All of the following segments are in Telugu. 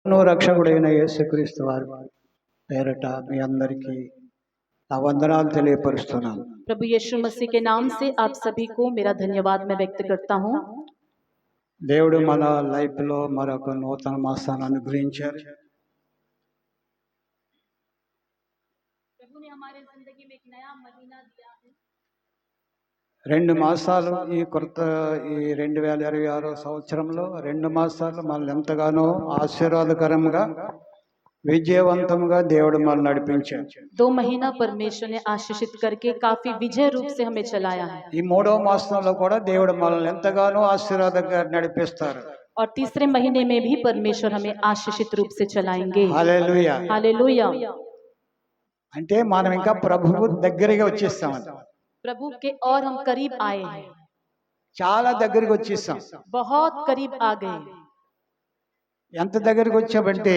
రక్షకుడైన యేసుక్రీస్తు వారి పేరట మీ అందరికీ నా వందనాలు తెలియపరుస్తున్నాను. प्रभु यीशु मसीह के नाम से आप सभी को मेरा धन्यवाद मैं व्यक्त करता हूँ। దేవుడు మన లైఫ్ లో మరొక నూతన మాసాన్ని అనుగ్రహించారు. प्रभु ने हमारे जिंदगी में एक नया महीना दिया है। 2 మాసాలు ఈ 2026 సంవత్సరంలో 2 మాసాలు మనల్ని ఎంతగానో ఆశీర్వాదకరంగా విజయవంతంగా దేవుడు మనల్ని నడిపించాడు. 2 महीना परमेश्वर ने आशीषित करके काफी विजय रूप से हमें चलाया है। ఈ 3వ మాసంలో కూడా దేవుడు మనల్ని ఎంతగానో ఆశీర్వాదంగా నడిపిస్తారు. और तीसरे महीने में भी परमेश्वर हमें आशीषित रूप से चलाएंगे। హల్లెలూయా. हालेलुया। అంటే మనం ఇంకా ప్రభువు దగ్గరగా వచ్చేస్తాం. प्रभु के और हम करीब आए हैं, చాలా దగ్గరికి వచ్చేస్తాం. बहुत करीब आ गए। ఎంత దగ్గరికి వచ్చామంటే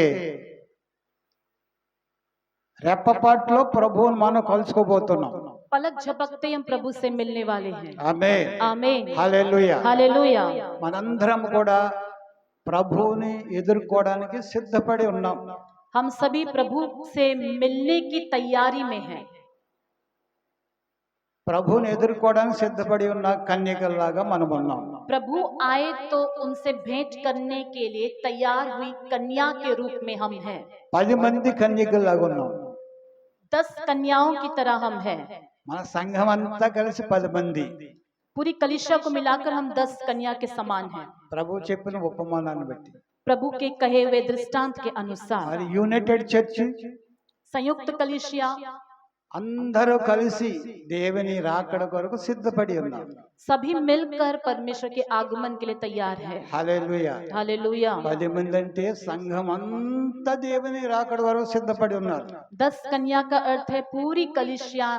రెప్పపాట్లో ప్రభువుని మనం కలుసుకోబోతున్నాం. पलक झपकते हम प्रभु से मिलने वाले हैं। ఆమేన్. आमीन। హల్లెలూయా. हालेलुया। మనందరం కూడా ప్రభువుని ఎదుర్కోవడానికి సిద్ధపడి ఉన్నాం. हम सभी प्रभु से मिलने की तैयारी में हैं। ప్రభువుని ఎదుర్కోవడానికి సిద్ధపడి ఉన్న కన్యకల్లాగా మనం ఉన్నాం. प्रभु आए तो उनसे भेंट करने के लिए तैयार हुई कन्या के रूप में हम हैं। 10 మంది కన్యకల్లాగా ఉన్నాం. 10 कन्याओं की तरह हम हैं। మన సంఘం అంతా కలిసి 10 మంది. पूरी कलीसिया को मिलाकर हम 10 कन्या के समान हैं। ప్రభు చెప్పిన ఉపమానాన్ని బట్టి प्रभु के कहे हुए दृष्टांत के अनुसार మరి యునైటెడ్ చర్చ్ संयुक्त कलीसिया అందరూ కలిసి దేవుని రాకడ కొరకు సిద్ధపడి ఉన్నారు. सभी मिलकर परमेश्वर के आगमन के लिए तैयार है। హల్లెలూయా. हालेलुया। 10 మంది అంటే సంఘం అంతా దేవుని రాకడ కొరకు సిద్ధపడి ఉన్నారు. 10 कन्या का अर्थ है पूरी कलीसिया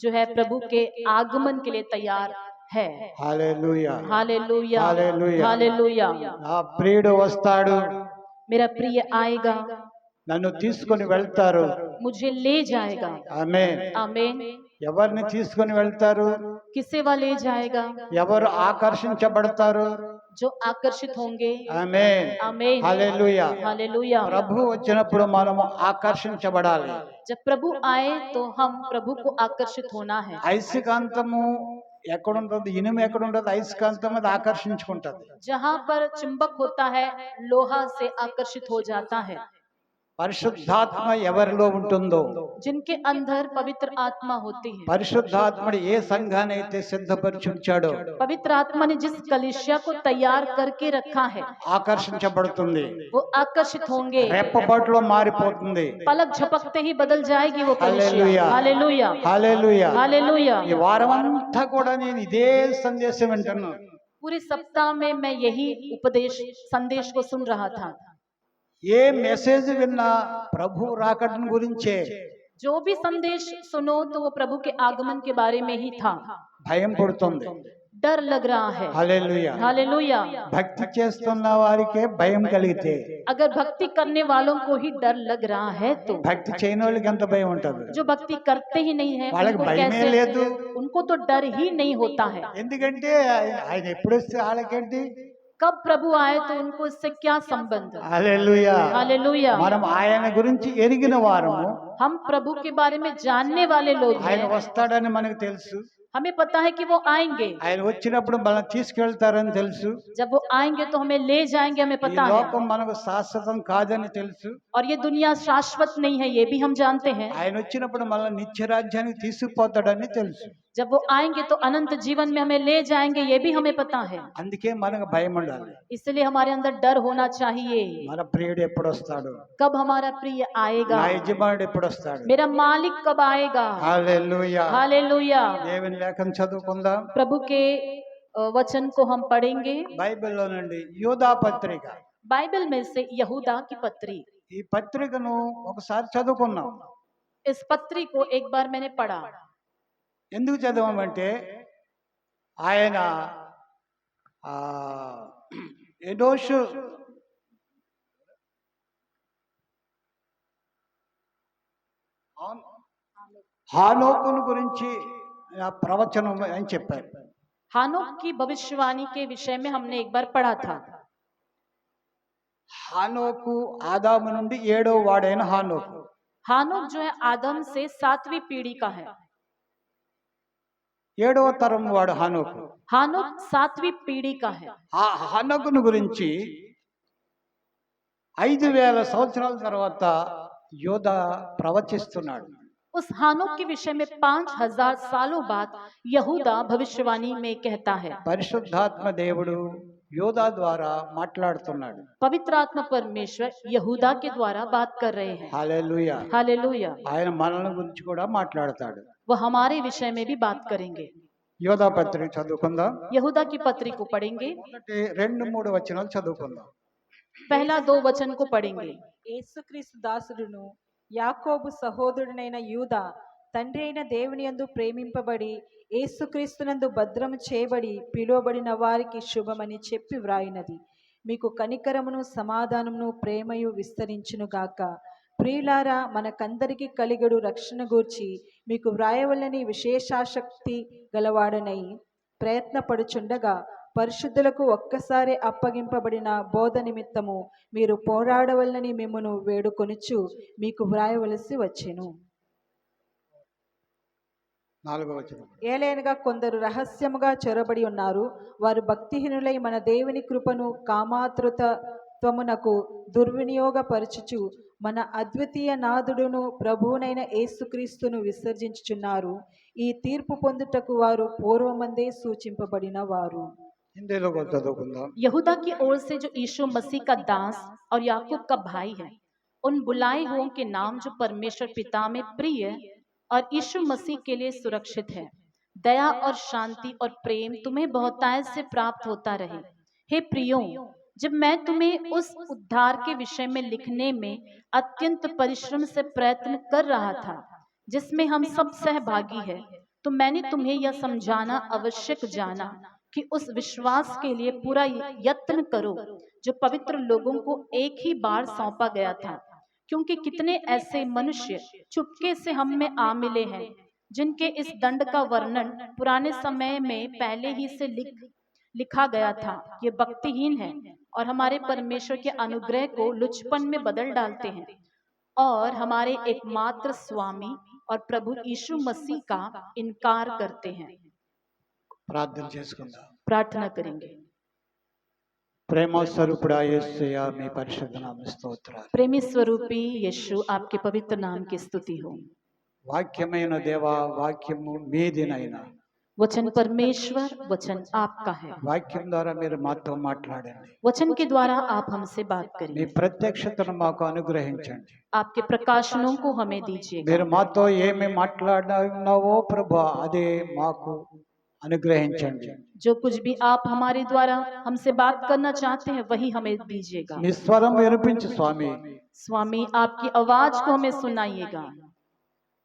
जो है प्रभु के आगमन के लिए तैयार है। హల్లెలూయా. हालेलुया। हालेलुया। हालेलुया। నా ప్రియుడు వస్తాడు, मेरा प्रिय आएगा, నన్ను తీసుకొని వెళ్తారు. मुझे ले जाएगा। ఆమేన్. आमीन। ఎవరిని తీసుకొని వెళ్తారు? किसे वह ले जाएगा? ఎవరు ఆకర్షించబడతారు? जो आकर्षित होंगे। ఆమేన్. आमीन। హల్లెలూయా. हालेलुया। ప్రభు వచ్చినప్పుడు మనము ఆకర్షించబడాలి. जब प्रभु आए तो हम प्रभु को आकर्षित होना है। అయస్కాంతము ఎక్కడుంటుంది? ఇనుము ఎక్కడుంటుంది? అయస్కాంతం అది ఆకర్షించుకుంటది. जहाँ पर चुंबक होता है लोहा से आकर्षित हो जाता है। పరిశుద్ధాత్మ ఎవరిలో ఉంటుందో, जिनके अंदर पवित्र आत्मा होती है, పరిశుద్ధాత్ముడు ఏ సంఘాన్ని అయితే సిద్ధపరిచి ఉంచాడో पवित्र आत्मा ने जिस कलीसिया को तैयार करके रखा है ఆకర్షించబడుతుంది. वो आकर्षित होंगे। రెప్పపాటులో మారిపోతుంది. पलक झपकते ही बदल जाएगी वो हालेलुया। कलीसिया। हालेलुया। హల్లెలూయా. हालेलुया। ఈ వారం అంతా కూడా నేను ఇదే సందేశం వింటున్నాను. पूरे सप्ताह में मैं यही उपदेश संदेश को सुन रहा था। ఏ మెసేజ్ విన్నా ప్రభు రాకడను గురించే. जो भी संदेश सुनो तो वो प्रभु के आगमन के बारे में ही था। భయం పుడుతుంది. डर लग रहा है। హల్లెలూయా. हालेलुया। భక్తి చేస్తున్న వారికే భయం కలిగితే अगर भक्ति करने वालों को ही डर लग रहा है तो భక్తి చేయని వాళ్ళకి ఎంత భయం ఉంటుంది? जो भक्ति करते ही नहीं है వాళ్ళకి उनको భయమే कैसे, లేదు. उनको तो डर ही नहीं होता है। ఎందుకంటే ఆయన ఎప్పుడు వస్తే వాళ్ళకేంటి? कब प्रभु आए तो उनको इससे क्या संबंध? హల్లెలూయా. हालेलुया। మనం ఆయన గురించి ఎరిగిన వారము. हम प्रभु के बारे में जानने वाले लोग ఆయన हैं। వస్తాడని మనకు తెలుసు. हमें पता है कि वो आएंगे। ఆయన వచ్చినప్పుడు మనం తీసుకెళ్తారని తెలుసు. जब वो आएंगे तो हमें ले जाएंगे, हमें ఈ पता है। లోకం మనకు శాశ్వతం కాదని తెలుసు. और ये दुनिया शाश्वत नहीं है ये भी हम जानते हैं। ఆయన వచ్చినప్పుడు మనల్ని నిత్య రాజ్యానికి తీసుకుపోతాడని తెలుసు. जब वो आएंगे तो अनंत जीवन में हमें ले जाएंगे ये भी हमें पता है। అందుకే మనకు భయం ఉండాలి. इसलिए हमारे अंदर डर होना चाहिए। మన ప్రియుడు ఎప్పుడు వస్తాడు? कब हमारा प्रिय आएगा? నా యజమానుడు ఎప్పుడు వస్తాడు? मेरा मालिक कब आएगा? హల్లెలూయా. हालेलुया। దేవుని లేఖను చదువుకుందాం. प्रभु के वचन को हम पढ़ेंगे బైబిల్లో నుండి యూదా పత్రిక. बाइबल में से यहूदा की पत्री। ఈ పత్రికను ఒకసారి చదువుకున్నాం. इस पत्री को एक बार मैंने पढ़ा। ఎందుకు చదవమంటే ఆయన ఎనోషు హానోకును గురించి ప్రవచనం అని చెప్పారు. हानोक की भविष्यवाणी के विषय में हमने एक बार पढ़ा था। హానోకు ఆదాము నుండి 7వ వాడైన హానోకు. हानोक जो है आदम से 7वीं पीढ़ी का है। 7వ తరం వాడు హానోకు. हानोक 7वीं पीढ़ी का है। ఆ హానోకును గురించి 5000 సంవత్సరాల తర్వాత యోధ ప్రవచిస్తున్నాడు. उस हानोक के विषय में 5000 सालों बाद यहूदा भविष्यवाणी में कहता है। పరిశుద్ధాత్మ దేవుడు యోధా ద్వారా మాట్లాడుతున్నాడు. पवित्र आत्मा परमेश्वर यहूदा के द्वारा बात कर रहे हैं। హల్లెలూయా. हालेलुया। ఆయన మనల గురించి కూడా మాట్లాడతాడు. वो हमारे विषय में भी बात करेंगे। యోధా పత్రిక చదువుకుందాం. यहूदा की पत्री को पढ़ेंगे। మొదటి 2-3 వచనాలు చదువుకుందాం. पहला 2 वचन को पढ़ेंगे। యేసుక్రీస్తు దాసుడును యాకోబు సహోదరుడైన యూదా తండ్రి అయిన దేవుని యందు ప్రేమింపబడి యేసుక్రీస్తునందు భద్రము చేయబడి పిలువబడిన వారికి శుభమని చెప్పి వ్రాయినది. మీకు కనికరమును సమాధానమును ప్రేమయు విస్తరించునుగాక. ప్రియులారా, మనకందరికి కలిగడు రక్షణ గూర్చి మీకు వ్రాయవలని విశేషాసక్తి గలవాడనై ప్రయత్నపడుచుండగా పరిశుద్ధులకు ఒక్కసారి అప్పగింపబడిన బోధ నిమిత్తము మీరు పోరాడవలనని మిమ్మును వేడుకొనుచు మీకు వ్రాయవలసి వచ్చెను. 4వ వచనం. ఏలైనగా కొందరు రహస్యముగా చొరబడి ఉన్నారు. వారు భక్తిహీనులై మన దేవుని కృపను కామాతృతత్వమునకు దుర్వినియోగపరచుచు మన అద్వితీయ నాథుడును ప్రభువునైన యేసుక్రీస్తును విసర్జించుచున్నారు. ఈ తీర్పు పొందుటకు వారు పూర్వమందే సూచింపబడిన వారు. హిందీలో కూడా చదువుకుందాం. यहूदा की ओर से जो यीशु मसीह का दास और याकूब का भाई है, उन बुलाए हुओं के नाम जो परमेश्वर पिता में प्रिय और यीशु मसीह के लिए सुरक्षित है, दया और शांति और प्रेम तुम्हें बहुतायत से प्राप्त होता रहे। हे प्रियो, जब मैं तुम्हें उस उद्धार के विषय में लिखने में अत्यंत परिश्रम से प्रयत्न कर रहा था जिसमें हम सब सहभागी हैं, तो मैंने तुम्हें यह समझाना आवश्यक जाना कि उस विश्वास के लिए पूरा यत्न करो जो पवित्र लोगों को एक ही बार सौंपा गया था, क्योंकि कितने ऐसे मनुष्य चुपके से हम में आ मिले हैं जिनके इस दंड का वर्णन पुराने समय में पहले ही से लिखा गया था। ये भक्तिहीन है और हमारे परमेश्वर के अनुग्रह को लुचपन में बदल डालते हैं और हमारे एकमात्र स्वामी और प्रभु यीशु मसीह का इनकार करते हैं। ప్రార్థన చేసుకుందాం. प्रार्थना करेंगे। ప్రేమ స్వరూపుడా యేసయ్యా, మీ పరిశుద్ధ నామ స్తోత్రాలు. प्रेमी स्वरूपी यीशु, आपके पवित्र नाम की स्तुति हो। వాక్యమైన దేవా, వాక్యము మీదినైనా वचन परमेश्वर, वचन आपका है। వాక్యం ద్వారా మీరు మాతో మాట్లాడండి. वचन के द्वारा आप हमसे बात మీ करिए। ప్రత్యక్షతను మాకు అనుగ్రహించండి. आपके प्रकाशनों को हमें दीजिएगा। మీరు మాతో ఏమి మాట్లాడినావో ప్రభా, అదే మాకు అనుగ్రహించండి. जो कुछ भी आप हमारे द्वारा हमसे बात करना चाहते हैं वही हमें दीजिएगा। మీ స్వరం వినిపించు స్వామి. स्वामी, आपकी आवाज को हमें सुनाइएगा।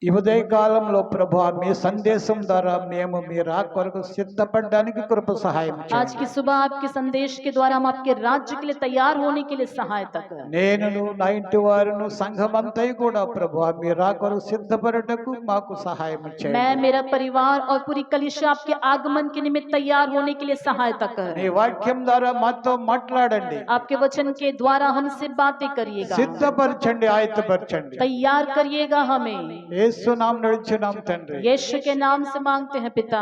ఈ ఉదయ కాలంలో ప్రభా, మీ సందేశం ద్వారా మేము మీ రాక కొరకు సిద్ధపడడానికి కృప సహాయం आज చేయండి. की सुबह आपके संदेश के द्वारा हम आपके राज्य के लिए तैयार होने के लिए सहायता करें। నేనును నా ఇంటి వారును సంఘమంతై కూడా ప్రభా, మీ రాక కొరకు సిద్ధపడటకు మాకు సహాయం मैं, చేయండి. मेरा परिवार और पूरी कलीसिया आपके आगमन के निमित्त तैयार होने के लिए सहायता మీ करें। వాక్యం ద్వారా మాతో మాట్లాడండి. आपके वचन के द्वारा हमसे बातें करिएगा, సిద్ధపరచండి, ఆయత్తపరచండి. तैयार करिएगा हमें। యేసు నామమున నడిచున్నాం తండ్రి. यीशु के नाम से मांगते हैं पिता।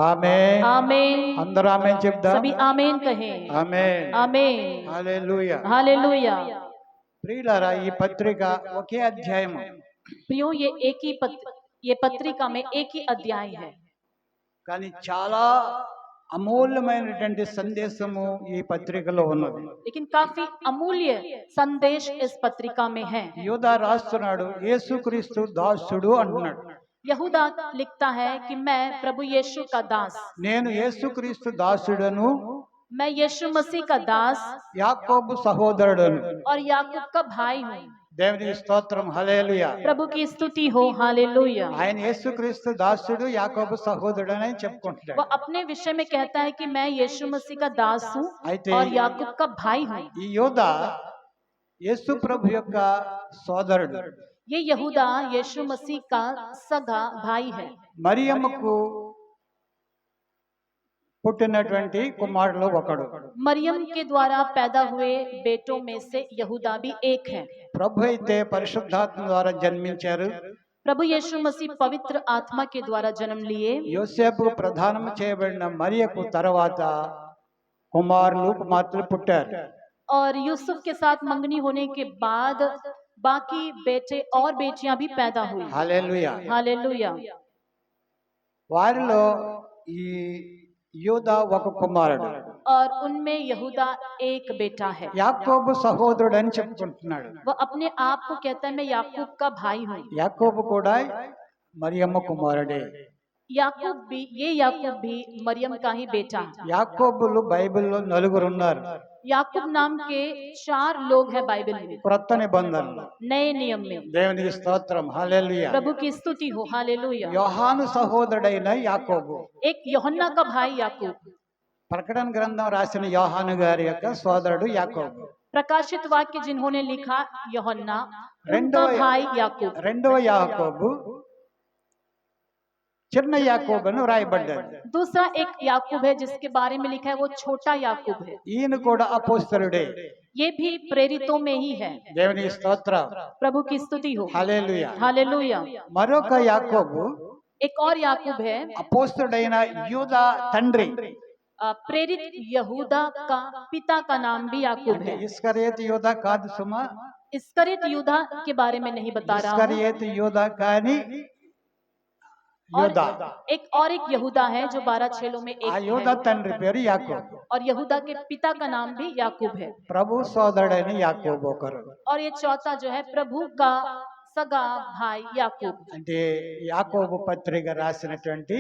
ఆమేన్. आमीन। అందరూ ఆమేన్ చెప్దాం. सभी आमीन कहें। ఆమేన్. आमीन। హల్లెలూయా. हालेलुया। ప్రియులారా, ఈ పత్రిక ఒకే అధ్యాయం, प्रियो, ये पत्रिका में एक ही अध्याय है, కానీ చాలా అమూల్యమైనటువంటి సందేశము ఈ పత్రికలో ఉన్నది. लेकिन काफी अमूल्य संदेश इस पत्रिका में है। యూదా రాస్తున్నాడు, యేసుక్రీస్తు దాసుడు అంటున్నాడు. यहूदा लिखता है कि मैं प्रभु यीशु का दास, నేను యేసుక్రీస్తు दासुडनु, मैं यीशु मसीह का दास యాకోబు సహోదరుడను. और याकूब का भाई हूँ। దేవుని స్తోత్రం. హల్లెలూయా. प्रभु की स्तुति हो। हालेलुया। ఆయన యేసుక్రీస్తు దాసుడు, యాకోబు సహోదరుడని చెప్పుకుంటాడు. वो अपने विषय में कहता है कि मैं यीशु मसीह का दास हूँ అయితే और याकूब का भाई हूँ। ఈ యోధా యేసు ప్రభు యొక్క సోదరుడు. ये यहूदा यीशु मसीह का सगा भाई है। మరియమ్మకు పుట్టినటువంటి కుమారులు ఒకడు. मरियम के द्वारा पैदा हुए बेटों में से यहूदा भी एक है। ప్రభు అయితే పరిశుద్ధాత్మ ద్వారా జన్మించారు. प्रभु यीशु मसीह पवित्र आत्मा के द्वारा जन्म लिए। యోసేపు ప్రధానం చేయబడిన మరియకు తర్వాత కుమారులు కుమార్తెలు పుట్టారు. और यूसुफ के साथ मंगनी होने के बाद बाकी बेटे और बेटियां भी पैदा हुई। హల్లెలూయా. हालेलुया। వారిలో ఈ యూదా ఒక కుమారుడు. और उनमें यहूदा एक बेटा है। యాకోబు సహోదరుడు అని చెప్పుకుంటున్నాడు. वह अपने आप को कहता है मैं याकूब का भाई हूँ। యాకోబు కూడా మరియమ్మ కుమారుడే. याकूब भी मरियम का ही बेटा है। యాకోబులు బైబిల్లో నలుగురు ఉన్నారు. याकूब नाम के 4 लोग हैं बाइबल में, క్రొత్త నిబంధనలో. नए नियम में। దేవునికి స్తోత్రం. హల్లెలూయా. प्रभु की स्तुति हो। हालेलुया। యోహాను సహోదరుడైన యాకోబు. एक यूहन्ना का भाई याकूब। ప్రకటన గ్రంథం రాసిన యోహాను గారి యొక్క సోదరుడు యాకోబు. प्रकाशित वाक्य जिन्होंने लिखा यूहन्ना, उनका రెండవ भाई याकूब। రెండవ యాకోబు చిన్న యాకోబు అని వ్రాయబడ్డాడు. दूसरा एक याकूब है जिसके बारे में लिखा है वो छोटा याकूब है। ఈయన కూడా అపోస్తలుడే. ये भी प्रेरितों में ही है। దేవునికి స్తోత్రం. प्रभु की स्तुति हो। హల్లెలూయా. हालेलुया। మరొక యాకోబు एक और याकूब है అపోస్తలుడైన యూదా తండ్రి. प्रेरित यहूदा का पिता का नाम भी याकूब అంటే है। ఇస్కరియోతు యూదా కాదు సుమా. इस्करियत यूदा के बारे में नहीं बता रहा हूँ। ఇస్కరియోతు యూదా కానీ और యూదా. एक यहूदा है जो 12 चेलों में ఆ एक యూదా है। తండ్రి పేరు యాకోబు. और यहूदा के पिता का नाम भी याकूब है। ప్రభు సోదరుడైన యాకోబు ఒకరు. और ये चौथा जो है प्रभु का सगा भाई याकूब। అంటే యాకోబు పత్రిక రాసినటువంటి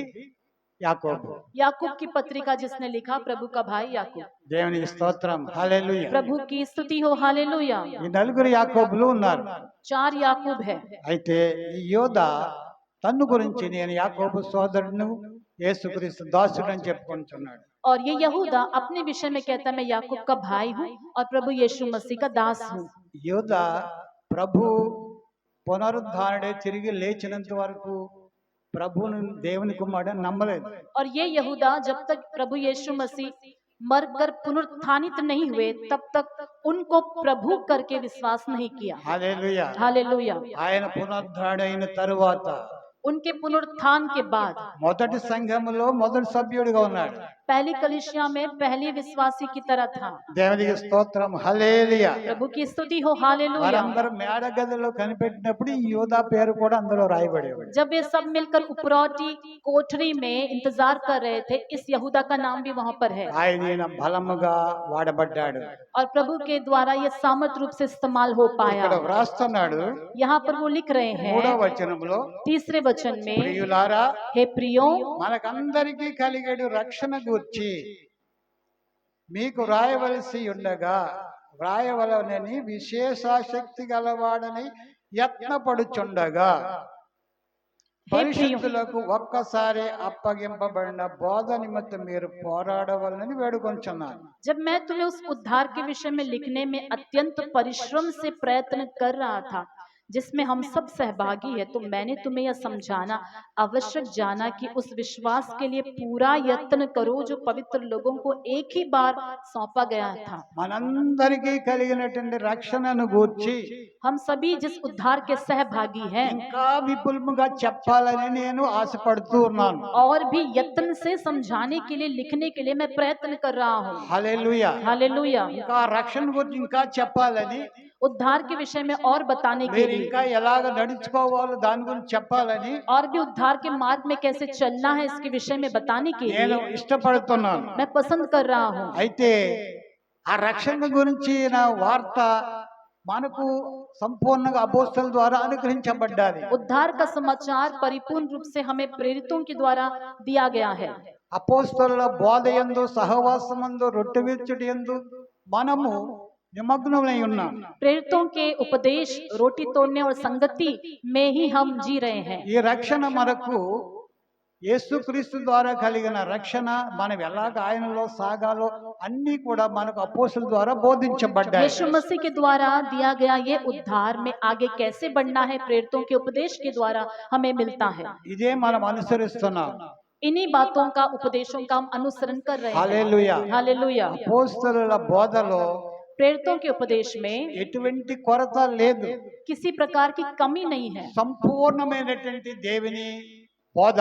యాకోబు. याकूब की पत्रिका जिसने लिखा प्रभु का भाई याकूब। దేవునికి స్తోత్రం. హల్లెలూయా. प्रभु की स्तुति हो। हालेलुया। ఈ నలుగురు యాకోబులు ఉన్నారు. 4 याकूब है। అయితే ఈ యోధా తన్ను గురించి నేను యాకోబు సోదరుడును యేసుక్రీస్తు దాసుడు అని చెప్పుకుంటున్నాడు. और ये यहूदा अपने विषय में कहता है मैं याकूब का भाई हूँ और प्रभु यीशु मसीह का दास हूँ। యోధా ప్రభు పునరుద్ధారణే తిరిగి లేచినంత వరకు ప్రభువును దేవుని కుమారుడని నమ్మలేదు. और ये यहूदा जब तक प्रभु यीशु मसीह मरकर पुनरुत्थानित नहीं हुए तब तक उनको प्रभु करके विश्वास नहीं किया। హల్లెలూయా. हालेलुया। ఆయన పునరుద్ధారణ అయిన తరువాత उनके पुनरुत्थान के बाद మొదటి సంఘములో మొదటి సభ్యుడిగా ఉన్నాడు. पहली कलीसिया में पहली विश्वासी की तरह था। దేవునికి స్తోత్రం. హల్లెలూయా. प्रभु की स्तुति हो। हालेलुया। వారందరూ మేడ గదిలో కనిపెట్టినప్పుడు ఈ యోధా పేరు కూడా అందులో రాయబడేవాడు. जब वे सब मिलकर उपरौटी कोठरी में इंतजार कर रहे थे इस यहूदा का नाम भी वहां पर है। ఆయన బలముగా వాడబడ్డాడు. और प्रभु के द्वारा ये सामर्थ रूप से इस्तेमाल हो ఇక్కడ पाया। వ్రాస్తున్నాడు यहाँ पर वो लिख रहे 3వ हैं వచనంలో, 3रे वचन में, ప్రియులారా हे प्रियो మనకందరికీ కలిగేడు రక్షణ గూర్చి మీకు వ్రాయవలసి ఉండగా వ్రాయవలనని విశేషాశక్తి గలవాడని యత్నపడుచుండగా పరిశుద్ధులకు ఒక్కసారి అప్పగింపబడిన బోధ నిమిత్తం మీరు పోరాడవలనని వేడుకొంచున్నాను. जब मैं तुम्हें उस उद्धार के विषय में लिखने में अत्यंत परिश्रम से प्रयत्न कर रहा था जिसमें हम सब सहभागी है तो मैंने तुम्हें यह समझाना आवश्यक जाना कि उस विश्वास के लिए पूरा यत्न करो जो पवित्र लोगों को एक ही बार सौंपा गया था। మనందరికీ కలిగినటువంటి రక్షణను గూర్చి हम सभी जिस उद्धार के सहभागी हैं ఇంకా విపులముగా చెప్పాలని నేను ఆశపడుతూ ఉన్నాను. और भी यत्न से समझाने के लिए लिखने के लिए मैं प्रयत्न कर रहा हूँ। హల్లెలూయా. हालेलुया। ఇంకా రక్షణ గురించి ఇంకా చెప్పాలని, उद्धार के विषय में और बताने के మీరు लिए ఇంకా ఎలాగ నడుచుకోవాలో దాని గురించి చెప్పాలని और भी उद्धार के मार्ग में कैसे चलना है इसके विषय में बताने के నేను लिए ఇష్టపడుతున్నాను. मैं पसंद कर रहा हूँ। అయితే ఆ రక్షణ గురించి నా వార్త మనకు సంపూర్ణంగా అపోస్తల ద్వారా అనుగ్రహించబడ్డాది. उद्धार का समाचार परिपूर्ण रूप से हमें प्रेरितों के द्वारा दिया गया है। అపోస్తలుల బోధయందు సహవాసమందు రొట్టె విరుచుట యందు మనము నిమగ్నమై ఉన్నాం. प्रेरितों के उपदेश, रोटी तोड़ने और संगति में ही हम जी रहे हैं। ఈ రక్షణ మనకు యేసుక్రీస్తు ద్వారా కలిగిన రక్షణ, మనం ఎలాగ ఆయనలో సాగాలో అన్ని కూడా మనకు అపోస్తలుల ద్వారా బోధించబడ్డాయి. यीशु मसीह के द्वारा दिया गया ये उद्धार में आगे कैसे बढ़ना है प्रेरितों के उपदेश के द्वारा हमें मिलता है। ఇదే మనం అనుసరిస్తున్నాం. इन्हीं बातों का उपदेशों का हम अनुसरण कर रहे हैं। హల్లెలూయా. हालेलुया। అపోస్తలుల బోధలో प्रेरितों के उपदेश में ఎటువంటి కొరత లేదు. किसी प्रकार की कमी नहीं है। సంపూర్ణమైనటువంటి దేవుని బోధ.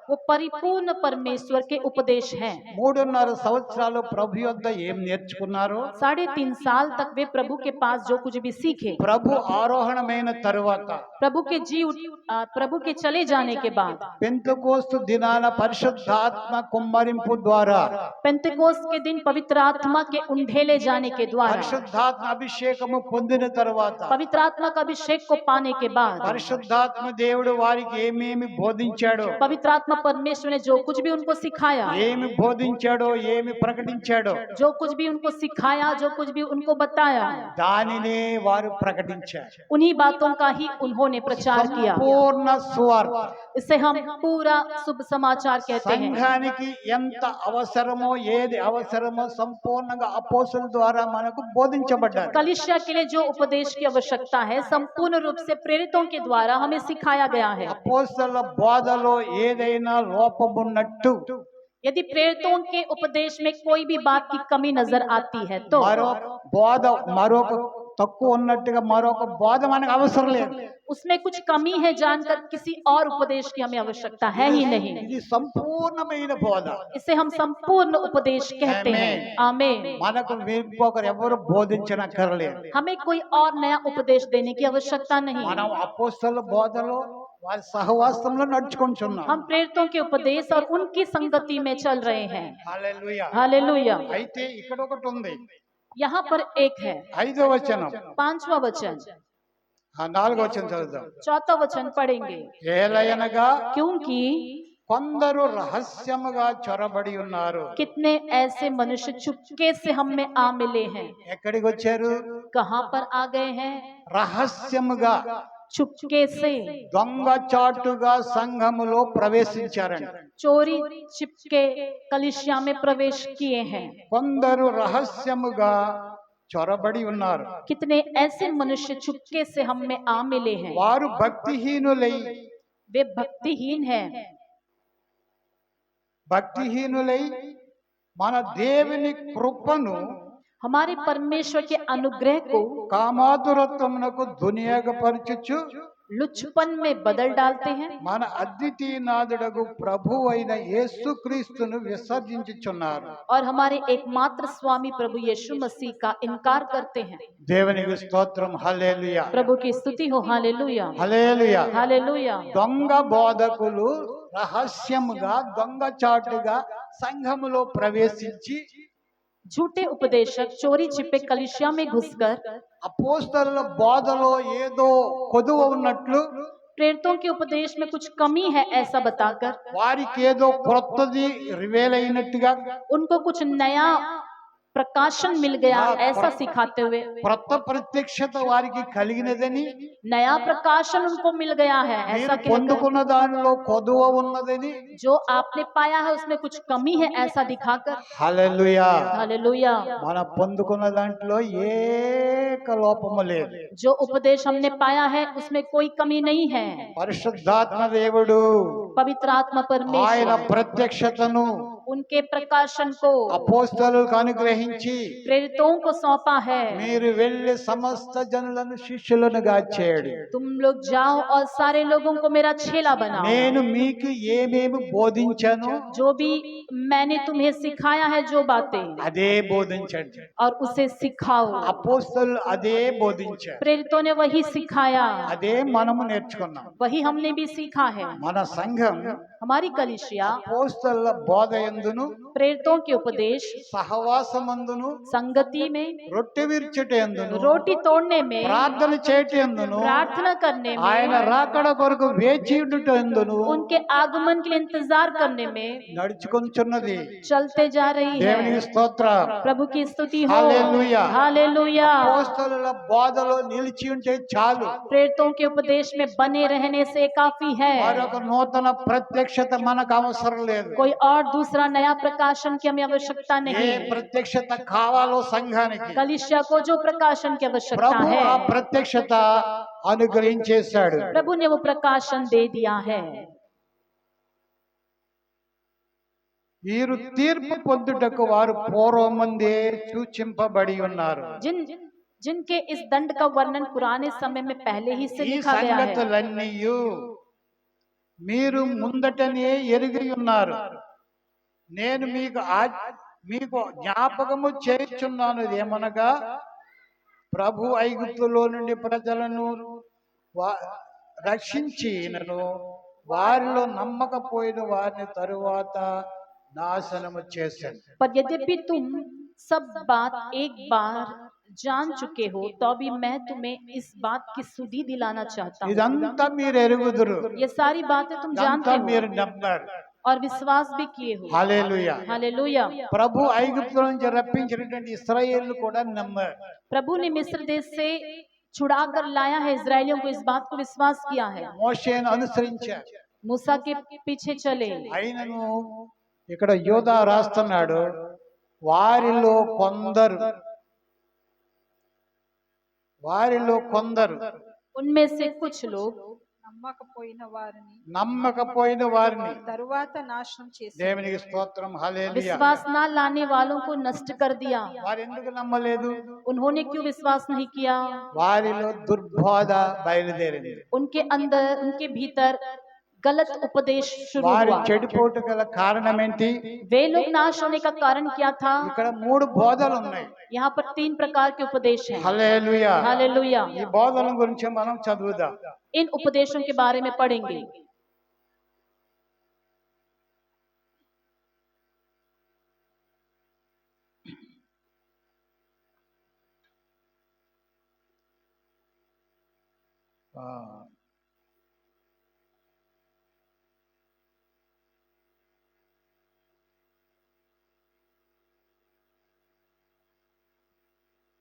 वो परिपूर्ण परमेश्वर के उपदेश हैं। 3.5 సంవత్సరాలు ప్రభు యొద్ద ఏం నేర్చుకున్నారు? 3.5 साल तक वे प्रभु के पास जो कुछ भी सीखे, ప్రభు ఆరోహణమైన తరువాత प्रभु के चले जाने के बाद, పెంతెకోస్తు దినాన పరిశుద్ధాత్మ కుమ్మరింపు ద్వారా, पेंतेकोस्त के दिन पवित्र आत्मा के उंडेले जाने के द्वारा, పరిశుద్ధాత్మ అభిషేకము పొందిన తరువాత, पवित्र आत्मा का अभिषेक को पाने के बाद, పరిశుద్ధాత్మ దేవుడు వారికి ఏమేమి బోధించాడో, पवित्र आत्मा परमेश्वर ने जो कुछ भी उनको सिखाया, ఏమి బోధించాడో, ఏమి ప్రకటించాడో, जो कुछ भी उनको सिखाया, जो कुछ भी उनको बताया, దానినే వారు ప్రకటించారు. उन्हीं बातों का ही उन्होंने प्रचार किया। సంపూర్ణ సువార్త. इसे हम पूरा शुभ समाचार कहते हैं। సంఘానికి ఎంత అవసరమో, ఏది అవసరమో సంపూర్ణంగా అపోస్తలుల ద్వారా మనకు బోధించబడ్డారు. कलीसिया के लिए जो उपदेश की आवश्यकता है संपूर्ण रूप से प्रेरितों के द्वारा हमें सिखाया गया है। అపోస్తలుల బోధలో ఏదైనా లోపమున్నట్టు, यदि प्रेरितों के उपदेश में कोई भी बात की कमी नजर आती है तो మరొక తక్కువ ఉన్నట్టుగా మరొక బోధ మనకు అవసరం లేదు. उसमें कुछ कमी है जानकर किसी और उपदेश की हमें आवश्यकता है ही नहीं। ఇది సంపూర్ణమైన బోధ. इसे हम संपूर्ण उपदेश कहते हैं। आमीन। మనకు ఇంకొకరు ఎవరు బోధించనక్కర్లేదు. हमें कोई और नया उपदेश देने की आवश्यकता नहीं। మనం అపోస్తలుల బోధలో వారి సహవాసంలో నడుచుకుంటున్నాం. हम प्रेरितों के उपदेश और उनकी संगति में चल रहे हैं। హల్లెలూయా. हालेलुया। అయితే ఇక్కడ ఒకటి ఉంది. यहाँ पर एक है 5వ వచనం, 5वां वचन, 4వ వచనం చదువుదాం. 4वां वचन पढ़ेंगे। ఏలయనగా क्योंकि కొందరు రహస్యముగా చొరబడి ఉన్నారు. कितने ऐसे मनुष्य चुपके से हम में आ मिले हैं। ఎక్కడికి వచ్చారు? कहाँ पर आ गए हैं? రహస్యముగా, चुपके से, దొంగచాటుగా సంఘములో ప్రవేశించారంట. चोरी छिपके कलीसिया में प्रवेश किए हैं। కొందరు రహస్యముగా చొరబడి ఉన్నారు. कितने ऐसे मनुष्य चुपके से हम में आ मिले हैं। వారు భక్తిహీనులై वे भक्तिहीन हैं। మన దేవుని కృపను, हमारे परमेश्वर के अनुग्रह को కామాతురత్వమునకు దునియాగపరచుచు लुचपन में बदल डालते हैं। మన అద్వితీయనాథుడగు ప్రభు అయిన యేసుక్రీస్తును విసర్జించుచున్నారు. और हमारे एकमात्र स्वामी प्रभु यीशु मसीह का इनकार करते हैं। దేవునికి స్తోత్రం. హల్లెలూయా. प्रभु की स्तुति हो। हालेलुया। హల్లెలూయా. हालेलुया। దొంగ బోధకులు రహస్యముగా, దొంగచాటుగా సంఘములో ప్రవేశించి झूठे उपदेशक चोरी छिपे कलीसिया में घुसकर అపోస్తలుల బోధలో ఏదో కొదువ ఉన్నట్లు, प्रेरितों के उपदेश में कुछ कमी है ऐसा बताकर వారికి ఏదో క్రొత్తది రివేల్ అయినట్టుగా, उनको कुछ नया प्रकाशन मिल गया ऐसा सिखाते हुए, క్రొత్త ప్రత్యక్షత వారికి కలిగినదని, नया प्रकाशन उनको मिल गया है ऐसा మీరు कहकर, పొందుకున్న దానిలో కొదువ ఉన్నదని, जो आपने पाया है उसमें कुछ कमी है ऐसा दिखाकर। హల్లెలూయా. हालेलुया। మన పొందుకున్న దాంట్లో ఏక లోపము లేదు. जो उपदेश हमने पाया है उसमें कोई कमी नहीं है। పరిశుద్ధాత్మ దేవుడు पवित्र आत्मा ఆయన परमेश्वर ప్రత్యక్షతను उनके प्रकाशन को అపోస్తలులకు అనుగ్రహించి, प्रेरितों को सौंपा है। మీరు వెళ్ళి సమస్త జనులను శిష్యులనుగా చేయండి. तुम लोग जाओ और सारे लोगों को मेरा चेला बनाओ। నేను మీకు ఏమేమి బోధించాను जो भी मैंने तुम्हें सिखाया है जो बातें, అదే బోధించండి. और उसे सिखाओ। అపోస్తలులు అదే బోధించారు. प्रेरितों ने वही सिखाया, అదే మనము నేర్చుకున్నాం. वही हमने भी सीखा है। మన సంఘం हमारी कलीसिया అపోస్తలుల బోధ యందును, प्रेरितों के उपदेश, సహవాసమందును, संगति में, రొట్టె విరుచుట యందును, रोटी तोड़ने में, ప్రార్థన చేయట యందును, प्रार्थना करने ఆయన में, రాకడ కొరకు వేచి ఉండుట యందును उनके आगमन के लिए इंतजार करने में నడుచుకొంచున్నది. चलते जा रही దేవునికి है। స్తోత్రం. प्रभु की स्तुति हो। हालेलुया। हालेलुया। అపోస్తలుల బోధలో నిలిచి ఉంటే చాలు. प्रेरितों के उपदेश में बने रहने से काफी है। మరొక నూతన ప్రత్యక్షత మనకు అవసరం లేదు. कोई और दूसरा नया प्रकाशन की हमें आवश्यकता ఏ नहीं। ప్రత్యక్షత కావాలో సంఘానికి कलीसिया को जो प्रकाशन की आवश्यकता ప్రభు है ఆ ప్రత్యక్షత అనుగ్రహించేశాడు. प्रभु ने वो प्रकाशन दे दिया है। వీరు తీర్పు పొందుటకు వారు పూర్వముందే సూచింపబడి ఉన్నారు. जिन जिनके इस दंड का वर्णन पुराने समय में पहले ही से ఈ लिखा गया है। సంగతులన్నీ మీరు ముందటనే ఎరిగి ఉన్నారు. నేను మీకు జ్ఞాపకము చేయుచున్నాను ఏమనగా, ప్రభు ఐగుప్తులో నుండి ప్రజలను రక్షించినను వారిలో నమ్మకపోయిన వారిని తరువాత నాశనము చేశాను. पर यद्यपि तुम सब बात एक बार जान चुके हो, तो भी मैं तुम्हें इस बात की सुधि दिलाना चाहता हूँ। ఇదంతా మీరు ఎరుగుదురు, ये सारी बातें तुम ఇదంతా जानते మీరు हो నమ్మారు. और विश्वास भी किए हो। హల్లెలూయా. हालेलुया। ప్రభు ఐగుప్తుల నుంచి రప్పించినటువంటి ఇశ్రాయేలు కూడా నమ్మారు. प्रभु ने मिस्र देश से छुड़ा कर लाया है इजरायलियों को, इस बात को विश्वास किया है। మోషేను అనుసరించారు. मूसा के पीछे चले। అయినను ఇక్కడ యోధా రాస్తున్నాడు, వారిలో కొందరు उनमें से कुछ लोग నమ్మకపోయిన వారిని వారిని తరువాత నాశనం చేసి దేవునికి స్తోత్రం. హల్లెలూయా. विश्वास न लाने वालों को नष्ट कर दिया। వారు ఎందుకు నమ్మలేదు? उन्होंने क्यों विश्वास नहीं किया? వారిలో దుర్బోధ బయలుదేరింది. उनके अंदर, उनके भीतर गलत उपदेश शुरू వారి हुआ। చెడిపోటు గల కారణం ఏంటి? वे लोग नाश होने का कारण क्या था? ఇక్కడ 3 బోధలు ఉన్నాయి. यहाँ पर 3 प्रकार के उपदेश हैं। హల్లెలూయా. हालेलुया। ఈ బోధల గురించి మనం చదువుదాం. इन उपदेशों के बारे में पढ़ेंगे। ఆ.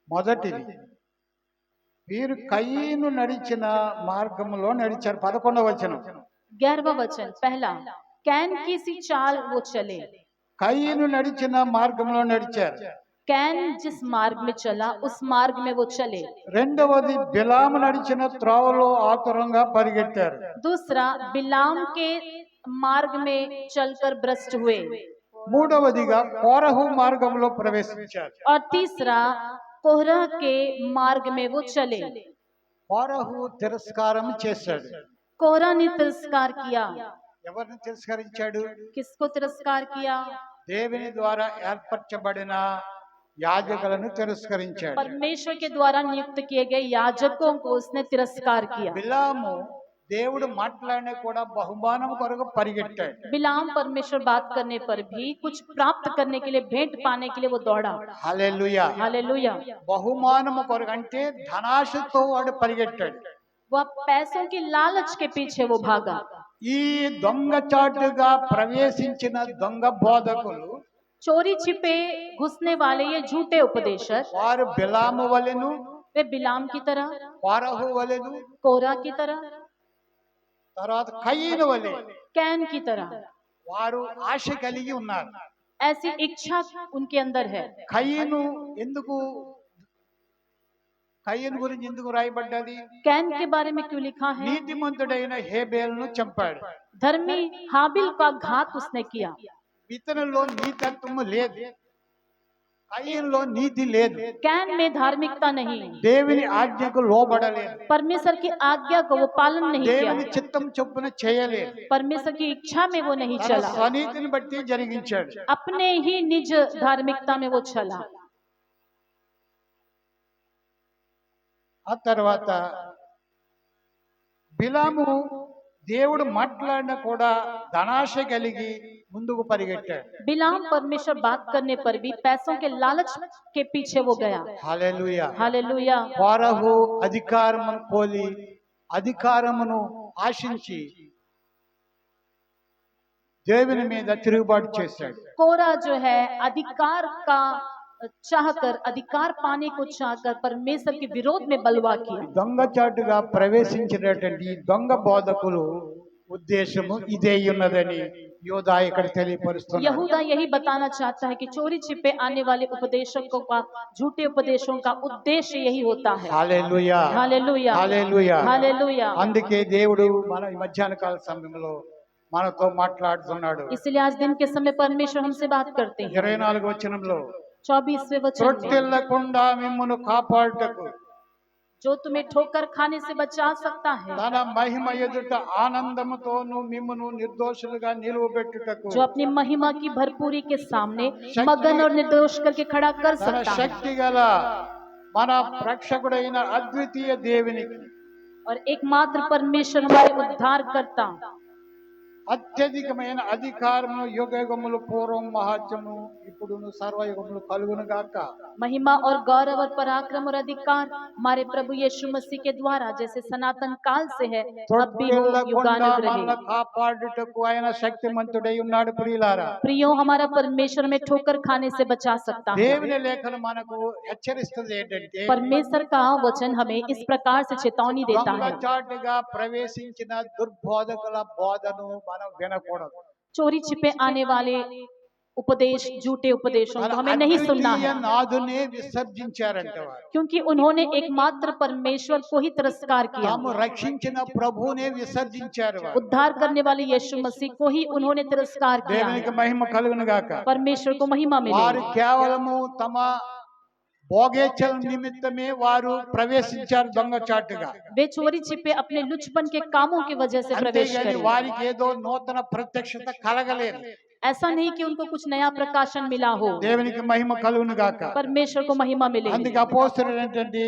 మొదటిది, వీరు కయీను నడిచిన మార్గంలో నడిచారు. 11వ వచనం. 11वां वचन पहला, कैन की सी चाल वो चले। కయీను నడిచిన మార్గంలో నడిచారు. कैन जिस मार्ग में चला उस मार्ग में वो चले। రెండవది, బిలాము నడిచిన త్రోవలో ఆతురంగా పరిగెత్తారు. दूसरा, बिलाम के मार्ग में चलकर भ्रष्ट हुए। మూడవదిగా కోరహు మార్గంలో ప్రవేశించారు. और तीसरा, कोहरा के मार्ग में वो चले। కోరహు తిరస్కారం చేశాడు. कोहरा ने तिरस्कार किया। ఎవరిని తిరస్కరించాడు? किसको तिरस्कार किया? దేవుని ద్వారా ఏర్పరచబడిన యాజకులను తిరస్కరించాడు. परमेश्वर के द्वारा नियुक्त किए गए याजकों को उसने तिरस्कार किया। బిలాము దేవుడు మాట్లాడిన కూడా బహుమానం కొరకు పరిగెట్టాడు. बिलाम परमेश्वर बात करने पर भी कुछ प्राप्त करने के लिए, भेंट पाने के लिए वो दौड़ा। హల్లెలూయా. हालेलुया। బహుమానము కొరకు అంటే ధనాశతో వాడు పరిగెట్టాడు. वह पैसों की लालच के पीछे वो भागा। ఈ దొంగచాటుగా ప్రవేశించిన దొంగ బోధకులు चोरी छिपे घुसने वाले ये झूठे उपदेशक, వారు బిలాము వలెను, वे बिलाम की तरह, కోరహు వలెను, कोरा की तरह, తర్వాత కయీను వలె कैन की तरह వారు ఆశ కలిగి ఉన్నారు. ऐसी इच्छा उनके अंदर है। కయీను గురించి ఎందుకు రాయబడ్డది? कैन के बारे में क्यों लिखा है? నీతిమంతుడైన హేబేలును చంపాడు. धर्मी हाबिल का घात उसने किया। ఇతనిలో నీతత్వము లేదు, కయీనులో నీతి లేదు, कैन में धार्मिकता नहीं, దేవుని ఆజ్ఞకు లోబడలేదు, परमेश्वर की आज्ञा को वो पालन नहीं किया, దేవుని చిత్తం చొప్పున చేయలేదు, परमेश्वर की इच्छा में वो नहीं తన चला, స్వనీతిని బట్టి జరిగించాడు. अपने ही निज धार्मिकता में वो चला। ఆ తర్వాత బిలాము దేవుడు మాట్లాడినా కూడా ధనాశ కలిగి ముందుకు పరిగెట్టాడు. बिलाम परमेश्वर बात करने पर भी पैसों के लालच के पीछे वो गया। హల్లెలూయా. हालेलुया। కోరహు అధికారమును పోలి అధికారమును ఆశించి దేవుని మీద తిరుగుబాటు చేశాడు. कोरा जो है अधिकार का चाहकर, अधिकार पाने को चाहकर परमेश्वर के विरोध में बलवा किया। దొంగచాటుగా ప్రవేశించినటువంటి ఈ దొంగ బోధకులు ఉద్దేశము ఇదే ఉన్నదని యోధా ఇక్కడ తెలియపరుస్తున్నారు. यहूदा यही बताना चाहता है कि चोरी छिपे आने वाले उपदेशकों का, झूठे उपदेशों का उद्देश्य यही होता है। హల్లెలూయా. हालेलुया। హల్లెలూయా. हालेलुया। అందుకే దేవుడు మన ఈ మధ్యాహ్న కాల సమయంలో మనతో మాట్లాడుతున్నాడు. इसलिए आज दिन के समय परमेश्वर हमसे बात करते हैं। 24 వచనంలో 24वें वचन में, త్రొట్టెల్లకుండా మిమ్మును కాపాడుటకు जो तुम्हें ठोकर खाने से बचा सकता है, తన మహిమ ఎదుట ఆనందముతోను మిమ్మును నిర్దోషులుగా నిలువబెట్టుటకు जो अपनी महिमा की भरपूरी के सामने मगन और निर्दोष करके खड़ा कर తన सकता है। శక్తి గల మన రక్షకుడైన అద్వితీయ దేవునికి और एकमात्र परमेश्वर हमारे उद्धार करता అత్యధికమైన అధికారము యుగయుగములు పూర్వం మహాత్యము ఇప్పుడును సర్వయుగములు కలుగును గాక. महिमा और गौरव और पराक्रम और अधिकार हमारे प्रभु यीशु मसीह के द्वारा जैसे सनातन काल से है, अब भी हो, తొట్టెల్లకుండా युगानुग మనల్ని रहे। కాపాడుటకు ఆయన శక్తిమంతుడై ఉన్నాడు. ప్రియులారా, प्रियो, हमारा परमेश्वर में ठोकर खाने से बचा सकता है। దేవుని లేఖను మనకు హెచ్చరిస్తుంది ఏంటంటే परमेश्वर का वचन हमें इस प्रकार से चेतावनी देता है, దొంగచాటుగా ప్రవేశించిన దుర్బోధకుల బోధను మనం వినకూడదు. चोरी छिपे आने वाले उपदेश, झूठे उपदेशों మన को हमें नहीं सुनना అద్వితీయ है, నాథుని విసర్జించారంట వారు. क्योंकि उन्होंने एकमात्र परमेश्वर को ही तिरस्कार किया। తాము రక్షించిన ప్రభువునే విసర్జించారు వారు. उद्धार करने वाले यीशु मसीह को ही उन्होंने तिरस्कार किया है। దేవునికి మహిమ కలుగును గాక. परमेश्वर को महिमा వారు मिले। కేవలము తమ భోగేచ్ఛల నిమిత్తమే వారు ప్రవేశించారు దొంగచాటుగా. वे चोरी छिपे अपने लुचपन के कामों की वजह से प्रवेश అంతేగాని करे। వారికి ఏదో నూతన ప్రత్యక్షత కలగలేదు. ऐसा नहीं कि उनको कुछ नया प्रकाशन मिला हो। దేవునికి మహిమ కలుగును గాక. परमेश्वर को महिमा मिले। అందుకే అపోస్తలుడు ఏంటంటే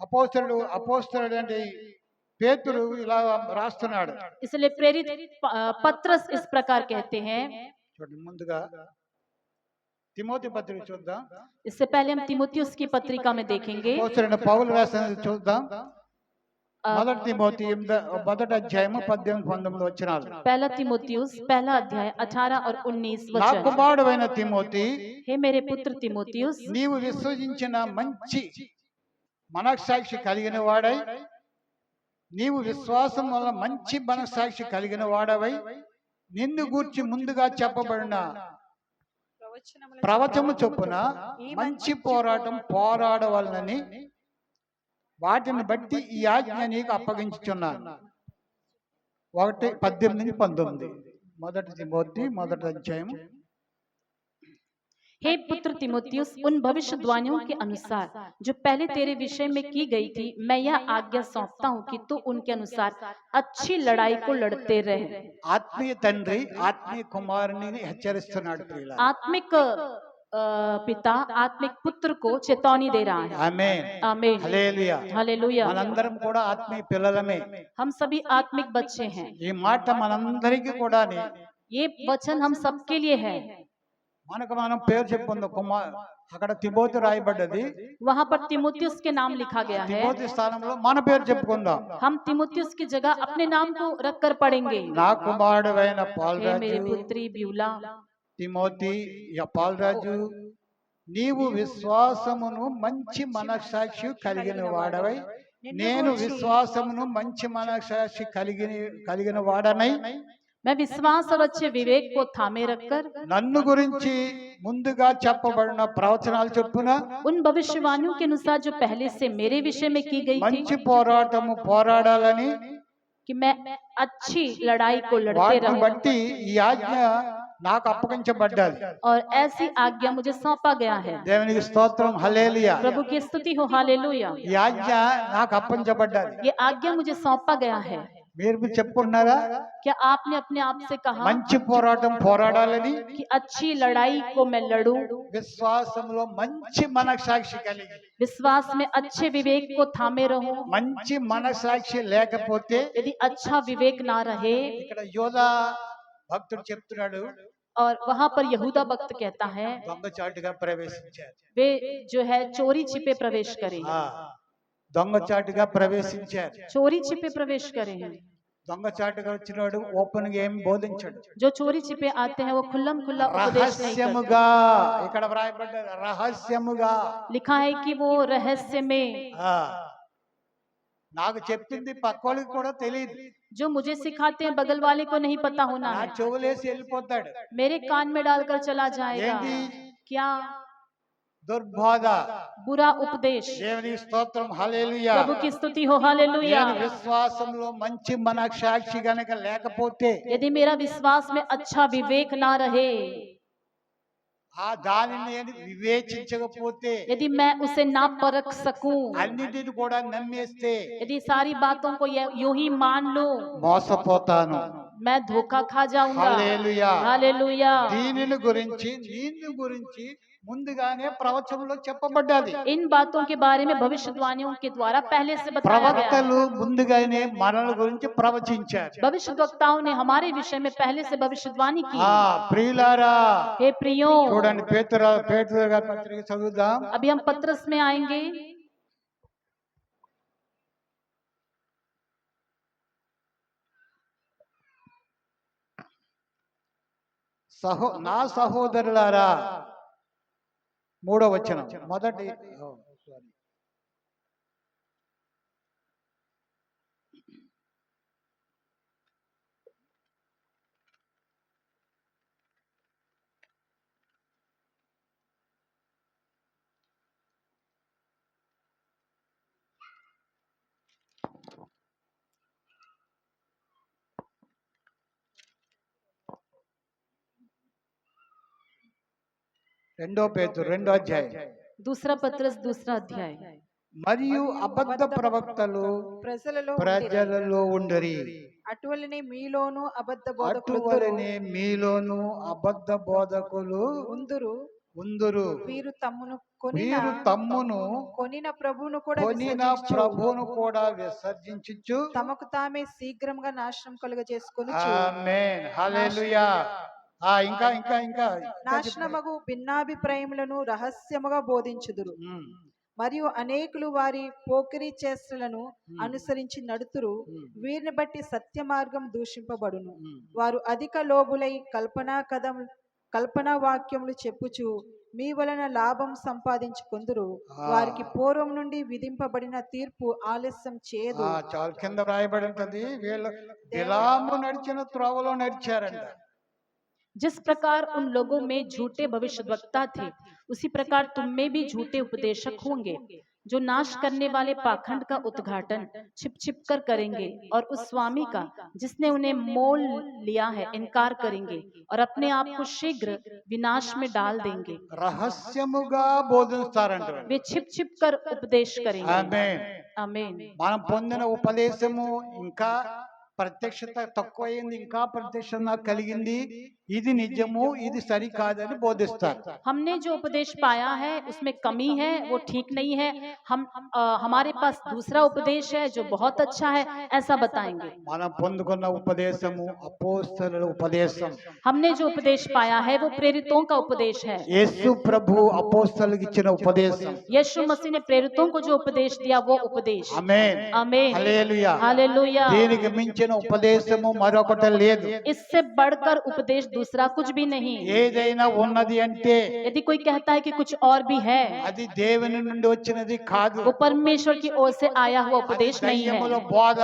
అపోస్తలుడు అంటే పేతురు ఇలా రాస్తున్నాడు. इसलिए प्रेरित पत्रस इस प्रकार कहते हैं। చూడండి, ముందుగా తిమోతి పత్రిక చూద్దాం. इससे पहले हम तिमुथियुस की पत्रिका में देखेंगे। అపోస్తలుడైన పౌలు రాసినది చూద్దాం. మొదటి తిమోతి మొదటి అధ్యాయము 18-19 వచనాలు. पहला तिमुथियुस पहला अध्याय 18 और 19 నా वचन। కుమారుడైన తిమోతి, हे मेरे पुत्र तिमुथियुस, నీవు విశ్వసించిన మంచి మనస్సాక్షి కలిగిన వాడై, నీవు విశ్వాసం వల్ల మంచి మనస్సాక్షి కలిగిన వాడవై, నిన్ను గూర్చి ముందుగా చెప్పబడిన ప్రవచనము చొప్పున మంచి పోరాటం పోరాడవలనని వాటిని బట్టి ఈ ఆజ్ఞ నీకు అప్పగించుచున్నాను. 1:18-19 మొదటి తిమోతి మొదటి అధ్యాయం. हे पुत्र तिमुथियुस, उन भविष्यवाणियों के अनुसार जो पहले तेरे विषय में की गई थी, मैं यह आज्ञा सौंपता हूँ कि तू उनके अनुसार अच्छी लड़ाई को लड़ते रहे। ఆత్మీయ తండ్రి ఆత్మీయ కుమారుని హెచ్చరిస్తున్నాడు. ప్రియులారా, आत्मिक पिता आत्मिक पुत्र को चेतावनी दे रहा है। ఆమేన్, आमीन, హల్లెలూయా. हालेलुया। మనందరం కూడా ఆత్మీయ పిల్లలమే. हम सभी आत्मिक बच्चे हैं। ఈ మాట మనందరికీ కూడా ये वचन हम सबके लिए है। మనకు మనం పేరు చెప్పుకుందాం. అక్కడ తిమోతి రాయబడ్డది. वहाँ पर तिमुथियुस के नाम लिखा गया है। తిమోతి స్థానంలో మన పేరు చెప్పుకుందాం. हम तिमुथियुस की जगह अपने नाम को रख कर पढ़ेंगे। నా కుమారుడైన हे పాల్రాజు, मेरी पुत्री ब्यूला, తిమోతి, పాల్రాజు, నీవు విశ్వాసమును మంచి మనస్సాక్షి కలిగిన వాడవై, నేను విశ్వాసమును మంచి మనస్సాక్షి కలిగిన వాడనై, मैं विश्वास और अच्छे विवेक को थामे रखकर నన్ను గురించి ముందుగా చెప్పబడిన ప్రవచనాలు చొప్పున उन भविष्यवाणियों के अनुसार जो पहले से मेरे विषय में की गई थी, మంచి పోరాటము పోరాడాలని कि मैं अच्छी लड़ाई को लड़ते వాటిని रहूं। బట్టి ఈ ఆజ్ఞ నాకు అప్పగించబడ్డది. और ऐसी आज्ञा मुझे सौंपा गया है। దేవునికి స్తోత్రం, హల్లెలూయా. प्रभु की स्तुति हो, हालेलुया। ఈ ఆజ్ఞ నాకు అప్పగించబడ్డది. ये आज्ञा मुझे सौंपा गया है। మీరు చెప్పుకున్నారా? क्या आपने अपने आप से कहा మంచి పోరాటం పోరాడాలని, कि अच्छी लड़ाई को मैं लड़ूं, విశ్వాసంలో మంచి మనస్సాక్షి కలిగి. विश्वास में अच्छे विवेक को थामे रहूं। మంచి మనస్సాక్షి లేకపోతే यदि अच्छा विवेक ना रहे, ఇక్కడ యోధా భక్తుడు చెప్తున్నాడు, और वहाँ पर यहूदा भक्त कहता है, దొంగచాటుగా ప్రవేశించారు. वे जो है चोरी छिपे प्रवेश करें। దొంగచాటుగా ప్రవేశించారు. चोरी छिपे प्रवेश करें हैं। దొంగచాటుగా వచ్చినవాడు ఓపెన్ గా ఏం బోధించాడు. जो चोरी छिपे आते हैं वो खुल्लम खुल्ला उपदेश नहीं करते। రహస్యముగా, ఇక్కడ వ్రాయబడ్డది రహస్యముగా. लिखा है कि वो रहस्य में, ఆ, నాకు చెప్పింది పక్కోళ్ళకి కూడా తెలియదు. जो मुझे सिखाते हैं बगल वाले को नहीं पता होना నా है, చెవులేసి వెళ్ళిపోతాడు. मेरे कान में डालकर चला जाएगा। ఏంటి? क्या దుర్బోధ. बुरा उपदेश। దేవునికి స్తోత్రం, హల్లెలూయా. प्रभु की स्तुति हो, हालेलुया। నేను విశ్వాసంలో మంచి మనస్సాక్షి గనక లేకపోతే, यदि मेरा विश्वास में अच्छा विवेक ना रहे, ఆ దానిని నేను వివేచించకపోతే, यदि मैं उसे ना परख सकूं, అన్నిటిని కూడా నమ్మేస్తే यदि सारी बातों को यूं ही मान लूं, మోసపోతాను. मैं धोखा खा जाऊंगा। హల్లెలూయా. हालेलुया। దీనిని గురించి, దీని గురించి ముందుగానే ప్రవచనంలో చెప్పబడ్డది. इन बातों के बारे में भविष्यवाणियों के द्वारा पहले से बताया गया है। ప్రవక్తలు ముందుగానే మనల గురించి ప్రవచించారు. भविष्यवक्ताओं ने हमारे विषय में पहले से भविष्यवाणी की। ప్రియులారా, हे प्रियो, చూడండి, పేతురు గారి పత్రిక చదువుదాం. अभी हम पत्रस में आएंगे। నా సహోదరులారా, 3వ వచనం, మొదటి పేతురు 2వ అధ్యాయం. दूसरा पत्रस 2रा अध्याय। మరియు అబద్ధ ప్రవక్తలు ప్రజలలో ఉండరి, అటువలనే మీలోను అబద్ధ బోధకులు అటువలనే మీలోను అబద్ధ బోధకులు ఉందురు. వీరు తమ్మును కొనిన ప్రభువును కూడా విసర్జించుచు తమకు తామే శీఘ్రంగా నాశనం కలుగ చేసుకొని ఆమేన్, హల్లెలూయా. ఇంకా ఇంకా ఇంకా నాశనమగు భిన్నాభిప్రాయములను రహస్యముగా బోధించుదురు. మరియు అనేకులు వారి పోకిరీ చేష్టలను అనుసరించి నడుతురు. వీరిని బట్టి సత్య మార్గం దూషింపబడును. వారు అధిక లోబులై కల్పనా వాక్యములు చెప్పుచు మీ వలన లాభం సంపాదించుకొందురు. వారికి పూర్వం నుండి విధింపబడిన తీర్పు ఆలస్యం చేయదు. చాలా కింద రాయబడి ఉంటది, వీళ్ళు బిలాము నడిచిన త్రోవలో నడిచారంట. जिस प्रकार उन लोगों में झूठे भविष्यवक्ता थे, उसी प्रकार तुम में भी झूठे उपदेशक होंगे, जो नाश करने वाले पाखंड का उद्घाटन छिप छिप कर करेंगे और उस स्वामी का जिसने उन्हें मोल लिया है इनकार करेंगे और अपने आप को शीघ्र विनाश में डाल देंगे। रहस्यमुगा बोधिస్తారంట. वे छिप छिप कर उपदेश करेंगे। ఆమేన్, आमीन। మనం పొందిన ఉపదేశము ఇంకా ప్రత్యక్షత తక్కువైంది, ఇంకా ప్రత్యక్షత కలిగింది, ఇది నిజము, ఇది సరికాదని బోధిస్తారు. हमने जो उपदेश पाया है उसमें कमी है, वो ठीक नहीं है। हमारे पास दूसरा उपदेश है जो बहुत अच्छा है, ऐसा बताएंगे। మనం పొందుకున్న ఉపదేశము అపోస్తలుల ఉపదేశం. हमने जो उपदेश पाया है वो प्रेरितों का उपदेश है। యేసు ప్రభు అపోస్తలులకు ఇచ్చిన ఉపదేశం. यीशु मसीह ने प्रेरितों को जो उपदेश दिया वो उपदेश। ఆమేన్, आमीन, హల్లెలూయా. हालेलुया। దీనికి మించిన ఉపదేశము మరొకటి లేదు. इससे बढ़कर उपदेश दूसरा कुछ भी नहीं। ఏదైనా ఉన్నది అంటే यदि कोई कहता है कि कुछ और भी है, అది దేవుని నుండి వచ్చినది కాదు. वो परमेश्वर की ओर से आया हुआ उपदेश नहीं है, దయ్యముల బోధ,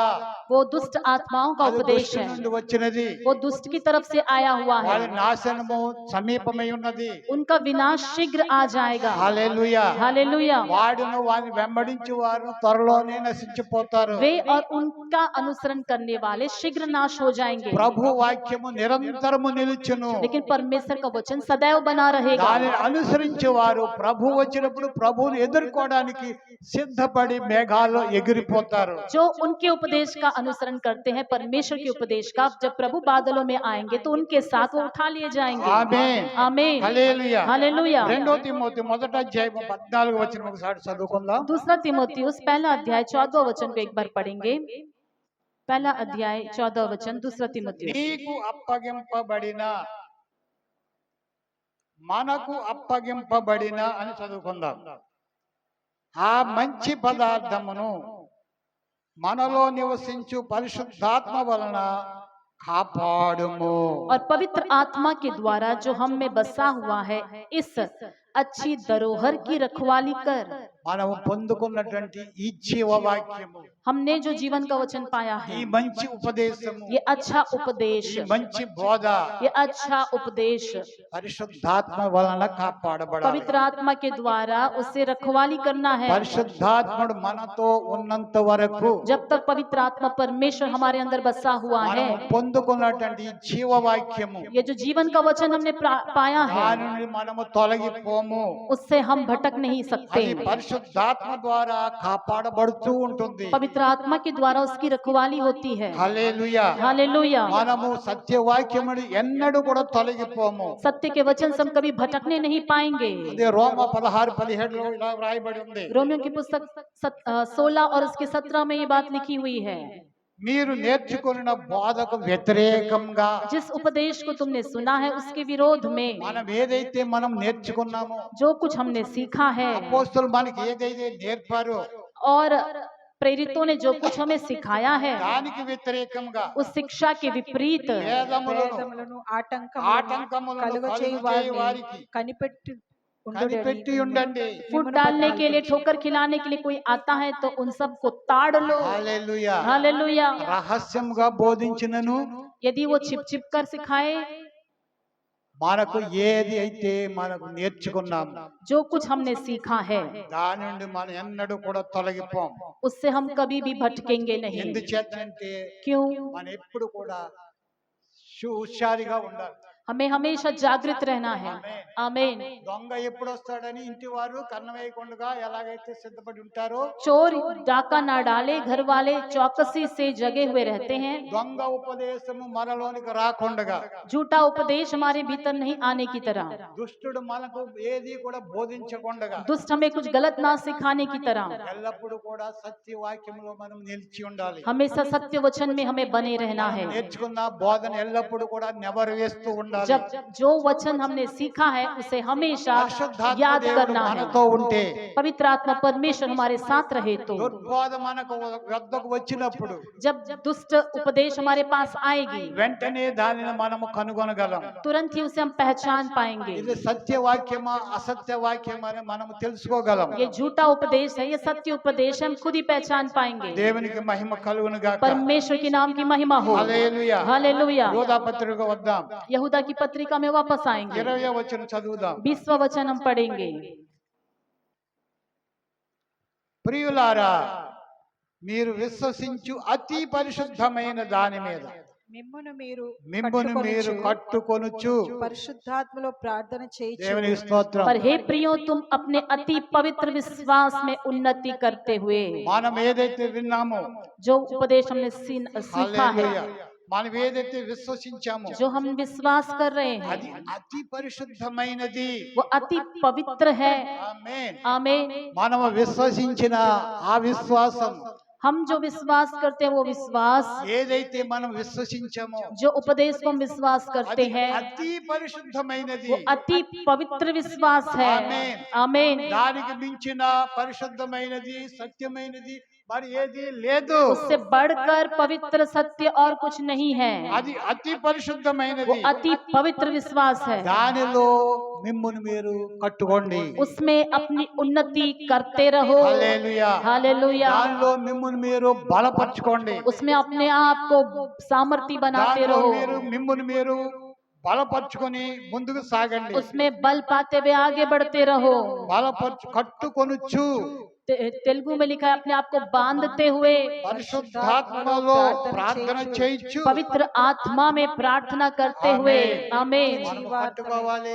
वो दुष्ट आत्माओं का అది उपदेश దుష్టుని है, నుండి వచ్చినది. वो दुष्ट की तरफ से आया हुआ है। వాళ్ళ నాశనము సమీపమై ఉన్నది. उनका विनाश शीघ्र आ जाएगा। హల్లెలూయా. हालेलुया। వాడును వారిని వెంబడించు వారు త్వరలోనే నశించిపోతారు. वे और उनका अनुसरण करने वाले शीघ्र नाश हो जाएंगे, ప్రభు వాక్యము నిరంతరము నిలుచును. लेकिन परमेश्वर का वचन सदैव बना रहेगा। దానిని అనుసరించే వారు ప్రభు వచ్చినప్పుడు ప్రభువుని ఎదుర్కోవడానికి సిద్ధపడి మేఘాల్లో ఎగిరిపోతారు. जो उनके उपदेश का अनुसरण करते हैं, परमेश्वर के उपदेश का, जब प्रभु बादलों में आएंगे तो उनके साथ वो उठा लिए जाएंगे। ఆమేన్, आमीन, హల్లెలూయా. हालेलुया। 2 తిమోతి 1వ అధ్యాయం 14వ వచనం ఒకసారి చదువుకుందాం. दूसरा तीमुथियुस 1 अध्याय 14 वचन को एक बार पढ़ेंगे। 1 अध्याय 14 वचन, दूसरा तीमुथियुस। నీకు అప్పగింపబడిన, మనకు అప్పగింపబడిన అని చదువుకుందాం. ఆ మంచి పదార్థమును మనలో నివసించు పరిశుద్ధాత్మ వలన కాపాడుము. और पवित्र आत्मा के द्वारा जो हम में बसा हुआ है, इस अच्छी धरोहर की रखवाली कर। మనము పొందుకున్నటువంటి ఈ జీవవాక్యము, हमने जो जीवन का वचन पाया ఈ है, మంచి ఉపదేశము, ये अच्छा उपदेश, ఈ మంచి బోధ ये अच्छा उपदेश పరిశుద్ధాత్మ వలన కాపాడబడాలి. पवित्र आत्मा के द्वारा उससे रखवाली करना है। పరిశుద్ధాత్ముడు మనతో ఉన్నంత వరకు जब तक पवित्र आत्मा परमेश्वर हमारे अंदर बसा हुआ है, మనము పొందుకున్నటువంటి ఈ జీవవాక్యము ये जो जीवन का वचन हमने पाया है, దాని నుండి మనము తొలగిపోము. उससे हम भटक नहीं सकते। అది పరిశుద్ధాత్మ ద్వారా కాపాడబడుతూ ఉంటుంది. पवित्र आत्मा के द्वारा उसकी रखवाली होती है। హల్లెలూయా. हालेलुया। మనము సత్యవాక్యమును ఎన్నడూ కూడా తొలగిపోము. सत्य के वचन से हम कभी भटकने नहीं पाएंगे। అదే రోమ 16:17 లో ఇలా వ్రాయబడి ఉంది. रोमियो की पुस्तक 16 और उसके 17 में ये बात लिखी हुई है, మీరు నేర్చుకున్న బోధకు వ్యతిరేకంగా जिस उपदेश को तुमने सुना है उसके विरोध में మనం ఏదైతే మనం నేర్చుకున్నామో, जो कुछ हमने सीखा है అపోస్తలులు మనకి ఏదైతే నేర్పారో और प्रेरितों ने जो कुछ हमें सिखाया है, దానికి వ్యతిరేకంగా उस शिक्षा के विपरीत వేదములను ఆటంకములను కలుగచేయు వారికి కనిపెట్టి కనిపెట్టి ఉండండి. फूट डालने के लिए, ठोकर खिलाने के लिए कोई आता है तो उन सब को ताड़ लो। హల్లెలూయా. हालेलुया। రహస్యంగా బోధించినను यदि वो छिप छिप कर सिखाए, మనకు ఏది అయితే మనకు నేర్చుకున్నాం जो कुछ हमने सीखा है, దాని నుండి మనం ఎన్నడూ కూడా తొలగిపోం. उससे हम कभी भी भटकेंगे नहीं। ఎందుచేతంటే क्यों? మనం ఎప్పుడు కూడా హుషారుగా ఉండాలి. हमें हमेशा जागृत रहना है। आमीन। దొంగ ఎప్పుడు వస్తాడని ఇంటి వారు కన్నం వేయకుండా ఎలాగైతే సిద్ధపడి ఉంటారో, चोर डाका ना डाले, घर वाले चौकसी से जगे हुए रहते हैं। దొంగ ఉపదేశము మనలోనికి రాకుండా, झूठा उपदेश हमारे भीतर नहीं आने की तरह, దుష్టుడు మనకు ఏది కూడా బోధించకుండా, दुष्ट हमें कुछ गलत ना सिखाने की तरह ఎల్లప్పుడూ కూడా సత్యవాక్యములో మనం నిలిచి ఉండాలి. हमेशा सत्य वचन में हमें बने रहना है। నేర్చుకున్న బోధన ఎల్లప్పుడూ కూడా నెవరవేస్తూ ఉండాలి. जब जो वचन हमने सीखा है उसे हमेशा పరిశుద్ధాత్మ याद దేవుడు करना है। మనతో ఉంటే, पवित्र आत्मा परमेश्वर हमारे साथ रहे तो, దుర్బోధ మనకు వద్దకు వచ్చినప్పుడు जब दुष्ट उपदेश हमारे पास आएगी, వెంటనే దానిని మనము కనుగొనగలం. तुरंत ही उसे हम पहचान पाएंगे। ఇది సత్యవాక్యమా అసత్యవాక్యమా అని మనము తెలుసుకోగలం. ये झूठा उपदेश है, ये सत्य उपदेश है, हम खुद ही पहचान पाएंगे। దేవునికి మహిమ కలుగును గాక. परमेश्वर के नाम की महिमा हो। హల్లెలూయా. हालेलुया। యోధా పత్రిక వద్దాం. यहूदा की पत्रिका में वापस आएंगे, 20వ వచనం చదువుదాం. 20वां वचन हम पढ़ेंगे। ప్రియులారా, మీరు విశ్వసించు అతి పరిశుద్ధమైన దాని మీద మిమ్మును మీరు మిమ్మును కట్టుకొనుచు. పరిశుద్ధాత్మలో ప్రార్థన చేయుచు దేవునికి స్తోత్రం. पर हे प्रियो, तुम अपने अति पवित्र विश्वास में उन्नति करते हुए, మనం ఏదైతే విన్నామో, जो उपदेश हमने सीखा है, హల్లెలూయా, మనం ఏదైతే విశ్వసించామో जो हम विश्वास कर रहे అది हैं, అతి పరిశుద్ధమైనది. वो अति पवित्र है। ఆమేన్. आमीन। మనం విశ్వసించిన ఆ విశ్వాసం, हम जो विश्वास करते हैं वो विश्वास, ఏదైతే మనం విశ్వసించామో जो उपदेश को हम विश्वास करते అది हैं, అతి పరిశుద్ధమైనది. वो अति पवित्र विश्वास है। आमीन। आमीन। దానికి మించిన పరిశుద్ధమైనది, సత్యమైనది మరి ఏది లేదు. उससे बढ़कर पवित्र सत्य और कुछ नहीं है। అది అతి वो పరిశుద్ధమైనది. अति पवित्र विश्वास है। దానిలో మిమ్మును మీరు కట్టుకోండి. उसमें अपनी उन्नति करते रहो। హల్లెలూయా. हालेलुया। దానిలో మిమ్మును మీరు బలపరచుకోండి. उसमें अपने आप को सामर्थ्य बनाते దానిలో रहो। మీరు మిమ్మును మీరు బలపరచుకొని ముందుకు సాగండి. उसमें बल पाते हुए आगे बढ़ते रहो। కట్టుకొనుచు. तेलुगु में लिखा है अपने आप को बांधते हुए, పరిశుద్ధాత్మలో ప్రార్థన చేయొచ్చు. पवित्र आत्मा में प्रार्थना करते हुए। आमीन। మనం కట్టుకోవాలి.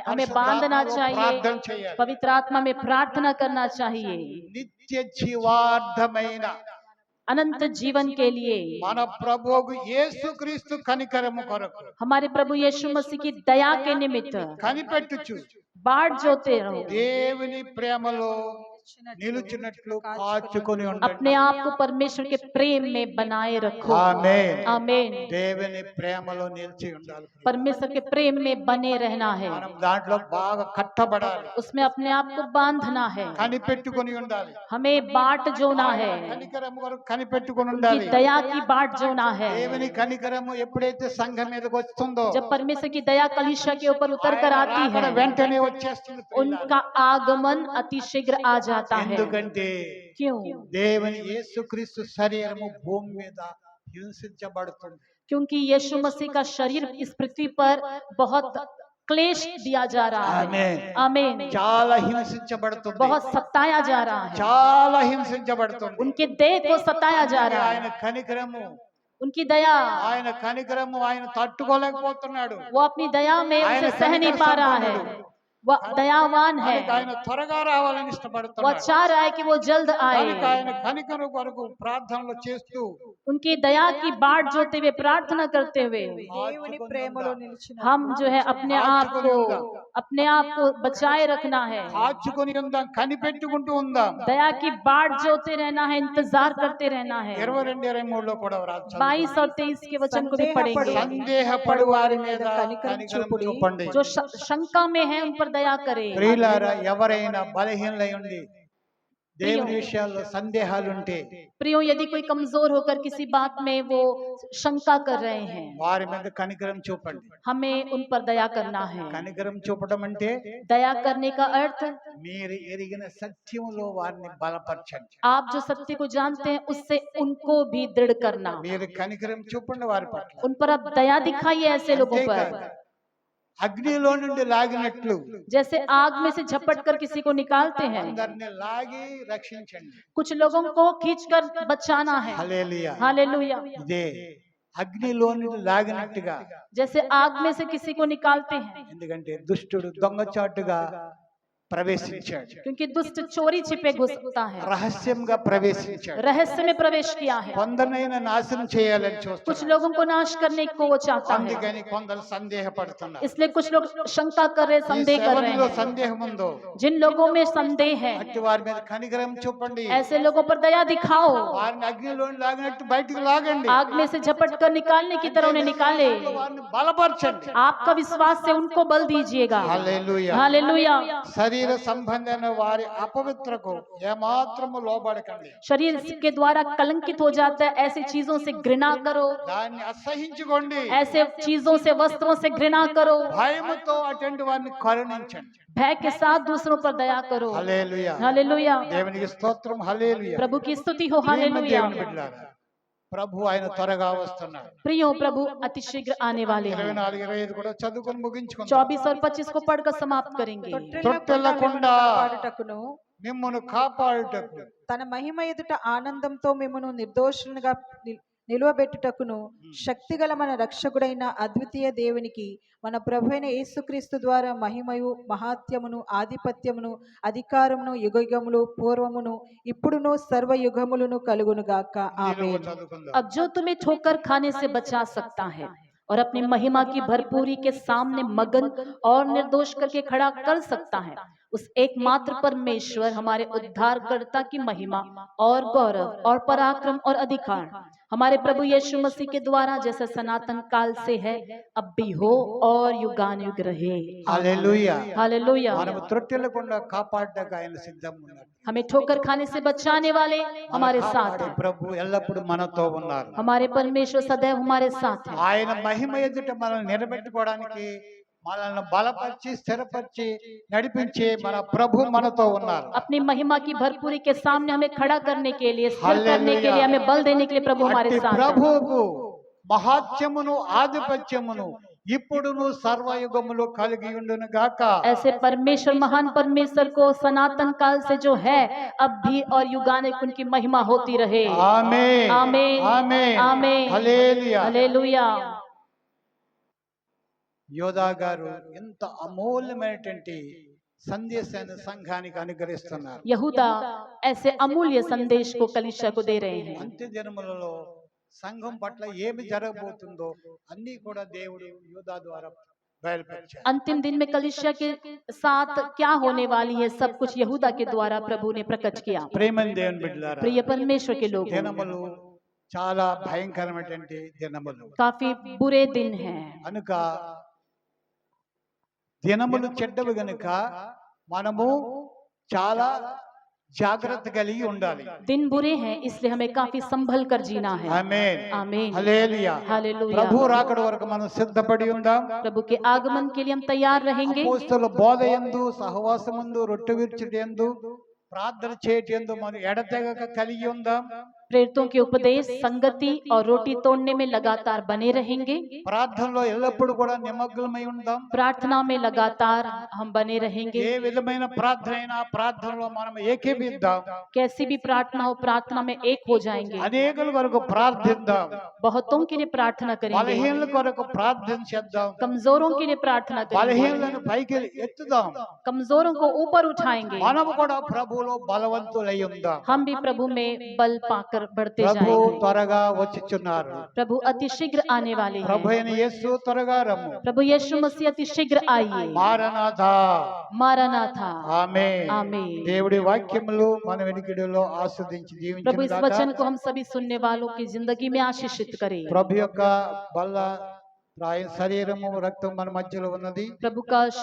हमें बांधना चाहिए, ప్రార్థన చేయాలి. पवित्र आत्मा में प्रार्थना करना चाहिए, నిత్య జీవార్థమైన अनंत जीवन के लिए, మన ప్రభువు యేసుక్రీస్తు కనికరము కొరకు हमारे प्रभु यीशु मसीह की दया के निमित्त కనిపెట్టుచు बाट जोते रहो। దేవుని ప్రేమలో నిలుచున్నట్లు కాచుకొని ఉండండి. अपने आप को परमेश्वर के प्रेम में बनाए रखो। ఆమేన్. आमीन। దేవుని ప్రేమలో నిలిచి ఉండాలి. परमेश्वर के प्रेम में बने रहना है, మనం దాంట్లో బాగా కట్టబడాలి. उसमें अपने आप को बांधना है, కనిపెట్టుకొని ఉండాలి. हमें बाट जोना है, కనికరము కొరకు కనిపెట్టుకొని कि ఉండాలి. दया की बाट जोना है। దేవుని కనికరము ఎప్పుడైతే సంఘం మీదకి వస్తుందో, जब परमेश्वर की दया कलीसिया के ऊपर उतर कर आती ఆయన है, వెంటనే వచ్చేస్తుంది. उनका आगमन अति शीघ्र आ जाएगा। जाता है। ఎందుకంటే क्यों? దేవుని యేసుక్రీస్తు శరీరము భూమి మీద హింసించబడుతుంది. क्योंकि यीशु मसीह का शरीर इस पृथ्वी पर बहुत क्लेश दिया जा रहा है। ఆమేన్. आमीन। చాలా హింసించబడుతుంది. बहुत सताया जा रहा है, చాలా హింసించబడుతుంది. उनके देह को सताया जा रहा ఆయన है, కనికరము, उनकी दया, ఆయన కనికరము ఆయన తట్టుకోలేకపోతున్నాడు. वो अपनी दया में ఆయన उसे सह नहीं पा रहा है। वह दयावान है, కనుక ఆయన త్వరగా రావాలని वो ఇష్టపడుతున్నాడు. चाह रहा है कि वो जल्द కనుక आए। ఆయన కనికరం కొరకు ప్రార్థనలు చేస్తూ उनकी दया की बाट जोते हुए, प्रार्थना करते हुए దేవుని ప్రేమలో నిలిచిన हम जो है अपने आप को बचाए रखना है। కాచుకొని ఉందాం, కనిపెట్టుకుంటూ ఉందాం. दया की बाट जोते रहना है, इंतजार करते रहना है। 22-23 లో కూడా వ్రాసాడు. 22 और 23 के वचन को भी पढ़ेंगे। సందేహపడు వారి మీద కనికరం చూపండి. जो शंका में है उन पर दया करे। ప్రియులారా, ఎవరైనా బలహీనలై ఉండి దేవుని విషయాల్లో సందేహాలు ఉంటే प्रियो, यदि कोई कमजोर होकर किसी बात में वो शंका कर रहे हैं, వారి మీద కనికరం చూపండి. हमें उन पर दया करना है। కనికరం చూపడం అంటే दया करने का अर्थ, మీరు ఎరిగిన సత్యములో వారిని బలపరచండి. आप जो सत्य को जानते हैं उससे उनको भी दृढ़ करना। మీరు కనికరం చూపండి వారి పట్ల. उन पर आप दया दिखाइए ऐसे लोगों पर, అంతేకాదు, అగ్నిలో నుండి లాగినట్లు जैसे आग में से झपट कर किसी को निकालते हैं, అందరిని లాగి రక్షించండి. कुछ लोगों को खींचकर बचाना है। హల్లెలూయా. हालेलुया। ఇదే అగ్నిలో నుండి లాగినట్టుగా. जैसे आग में से किसी को निकालते हैं, ఎందుకంటే దుష్టుడు దొంగచాటుగా ప్రవేశించాడు, क्योंकि दुष्ट चोरी छिपे घुसता है, రహస్యంగా ప్రవేశించాడు. रहस्य में प्रवेश किया है। కొందరినైనా నాశనం చేయాలని कुछ చూస్తున్నాడు. लोगों को नाश करने को वो चाहता है, అందుకని కొందరు సందేహపడుతున్నారు. इसलिए कुछ लोग शंका कर रहे, ఈ संदेह कर रहे సేవలో हैं। సందేహం ఉందో जिन लोगों में संदेह है, అట్టి వారి మీద కనికరం చూపండి. ऐसे लोगों पर दया दिखाओ, వారిని అగ్నిలో లాగినట్టు బయటికి లాగండి. आग में से झपट कर निकालने की तरह उन्हें निकाले। వారిని బలపరచండి. आपका विश्वास से उनको बल दीजिएगा। హల్లెలూయా. हालेलुया। శరీర సంబంధమైన వారి అపవిత్రకు ఏమాత్రము లోబడకండి. शरीर के द्वारा कलंकित हो जाता है, ऐसी चीजों से घृणा करो, దాన్ని అసహించుకోండి. ऐसे चीजों से, वस्त्रों से घृणा करो, భయముతో అటువంటి వారిని కరుణించండి. भय के साथ दूसरों पर दया करो। హల్లెలూయా. हालेलुया। దేవునికి స్తోత్రం. హల్లెలూయా. प्रभु की स्तुति हो। ప్రియమైన हालेलुया। దేవుని బిడ్డలారా, ప్రభు ఆయన త్వరగా వస్తున్నాడు. प्रियो, प्रभु अति शीघ्र आने वाले हैं। 24-25 కూడా చదువుకొని ముగించుకుందాం. 24 और 25 को पढ़कर समाप्त करेंगे। తొట్టెళ్ళకుండా కాపాడుటకును మిమ్మును కాపాడుటకు తన మహిమ ఎదుట ఆనందంతో మిమ్మును నిర్దోషులుగా నిలువబెట్టుటకును శక్తిగల మన రక్షకుడైన అద్వితీయ దేవునికి మన ప్రభువైన యేసుక్రీస్తు ద్వారా మహిమయు మహాత్యమును ఆధిపత్యమును అధికారమును యుగయుగములు పూర్వమును ఇప్పుడును సర్వయుగములను కలుగునుగాక ఆమేన్। చదువుకుందాం. अब जो तुम्हें ठोकर खाने से बचा सकता है और अपनी महिमा की भरपूरी के सामने मगन और निर्दोष करके खड़ा कर सकता है, उस एकमात्र परमेश्वर हमारे उद्धारकर्ता की महिमा और गौरव और पराक्रम और अधिकार हमारे प्रभु यीशु मसीह के द्वारा जैसा सनातन काल से है, अब भी हो और युगानुयुग रहे। హల్లెలూయా. हालेलुया। మనము తొట్టెళ్ళకుండా కాపాడడానికి ఆయన సిద్ధంగా ఉన్నాడు. हमें ठोकर खाने से बचाने वाले हमारे साथ కాపాడే हैं। ప్రభు ఎల్లప్పుడూ మనతో ఉన్నారు. हमारे परमेश्वर सदैव हमारे साथ हैं। ఆయన మహిమ ఎదుట మనల్ని నిలబెట్టుకోవడానికి, మనల్ని బలపరిచి స్థిరపరిచి నడిపించే మన ప్రభు మనతో ఉన్నారు. अपनी महिमा की भरपूरी के सामने हमें खड़ा करने के लिए, स्थिर करने हालेलुया। के लिए, हमें बल देने के लिए प्रभु हमारे అట్టి साथ हैं। ప్రభువుకు మహాత్యమును ఆధిపత్యమును ఇప్పుడును సర్వయుగములు కలిగి ఉండును గాక. ऐसे परमेश्वर, महान परमेश्वर को सनातन काल से जो है, अब भी और युगानुयुग उनकी महिमा होती रहे। ఆమేన్. आमीन। ఆమేన్. आमीन। హల్లెలూయా. हालेलुया। యోధా గారు ఎంత అమూల్యమైనటువంటి సందేశాన్ని సంఘానికి అనుగ్రహిస్తున్నారు. यहूदा ऐसे अमूल्य संदेश को कलीसिया को दे रहे हैं। అంత్య దినములలో సంఘం పట్ల ఏమి జరగబోతుందో అన్ని కూడా దేవుడు యోధా ద్వారా బయలుపరిచారు. अंतिम दिन में कलीसिया के साथ क्या होने वाली है, सब कुछ यहूदा के द्वारा प्रभु ने प्रकट किया। ప్రేమని దేవుని బిడ్డలారా, प्रिय परमेश्वर के लोग, దినములు చాలా భయంకరమైనటువంటి దినములు काफी बुरे दिन हैं। కనుక దినములు చెడ్డవి గనుక మనము చాలా జాగ్రత్త కలిగి ఉండాలి. दिन बुरे हैं, इसलिए हमें काफी संभल कर जीना है। ఆమేన్. आमीन। హల్లెలూయా. हालेलुया। ప్రభు రాకడ వరకు మనం సిద్ధపడి ఉందాం. प्रभु के आगमन के लिए हम तैयार रहेंगे। అపోస్తలుల బోధ యందు, సహవాసమందు, రొట్టె విరుచుట యందు, ప్రార్థన చేయటందు మనం ఎడతెగక కలిగి ఉందాం. प्रेरितों के उपदेश, संगति और रोटी तोड़ने में लगातार बने रहेंगे। ప్రార్థనలో ఎల్లప్పుడూ కూడా నిమగ్నమై ఉందాం. प्रार्थना में लगातार हम बने रहेंगे। ఏ విధమైన ప్రార్థన అయినా ఆ ప్రార్థనలో మనం ఏకీభిద్దాం. कैसी भी प्रार्थना हो, प्रार्थना में एक हो जाएंगे। అనేకుల కొరకు ప్రార్థిద్దాం. बहुतों के लिए प्रार्थना करेंगे, బలహీనుల కొరకు ప్రార్థన చేద్దాం. कमजोरों के लिए प्रार्थना करेंगे, బలహీనులను పైకి ఎత్తుదాం. कमजोरों को ऊपर उठाएंगे। మనము కూడా ప్రభువులో బలవంతులై ఉందాం. हम भी प्रभु में बल पाकर बढ़ते ప్రభు जाएंगे। త్వరగా వచ్చుచున్నారు. प्रभु अति शीघ्र आने वाले ప్రభు हैं। అయిన యేసు త్వరగా రమ్ము. प्रभु यीशु मसीह अति शीघ्र आइए। మారనాథా. मारानाथा। ఆమేన్. आमीन। దేవుడి వాక్యములు మన వెనుకడిలో ఆస్వాదించి प्रभु इस దీవించును वचन గాక. को हम सभी सुनने वालों की जिंदगी में आशीषित करें। ప్రభు యొక్క బల్ల శరీరము రక్తం మన మధ్యలో ఉన్నది. प्रभु का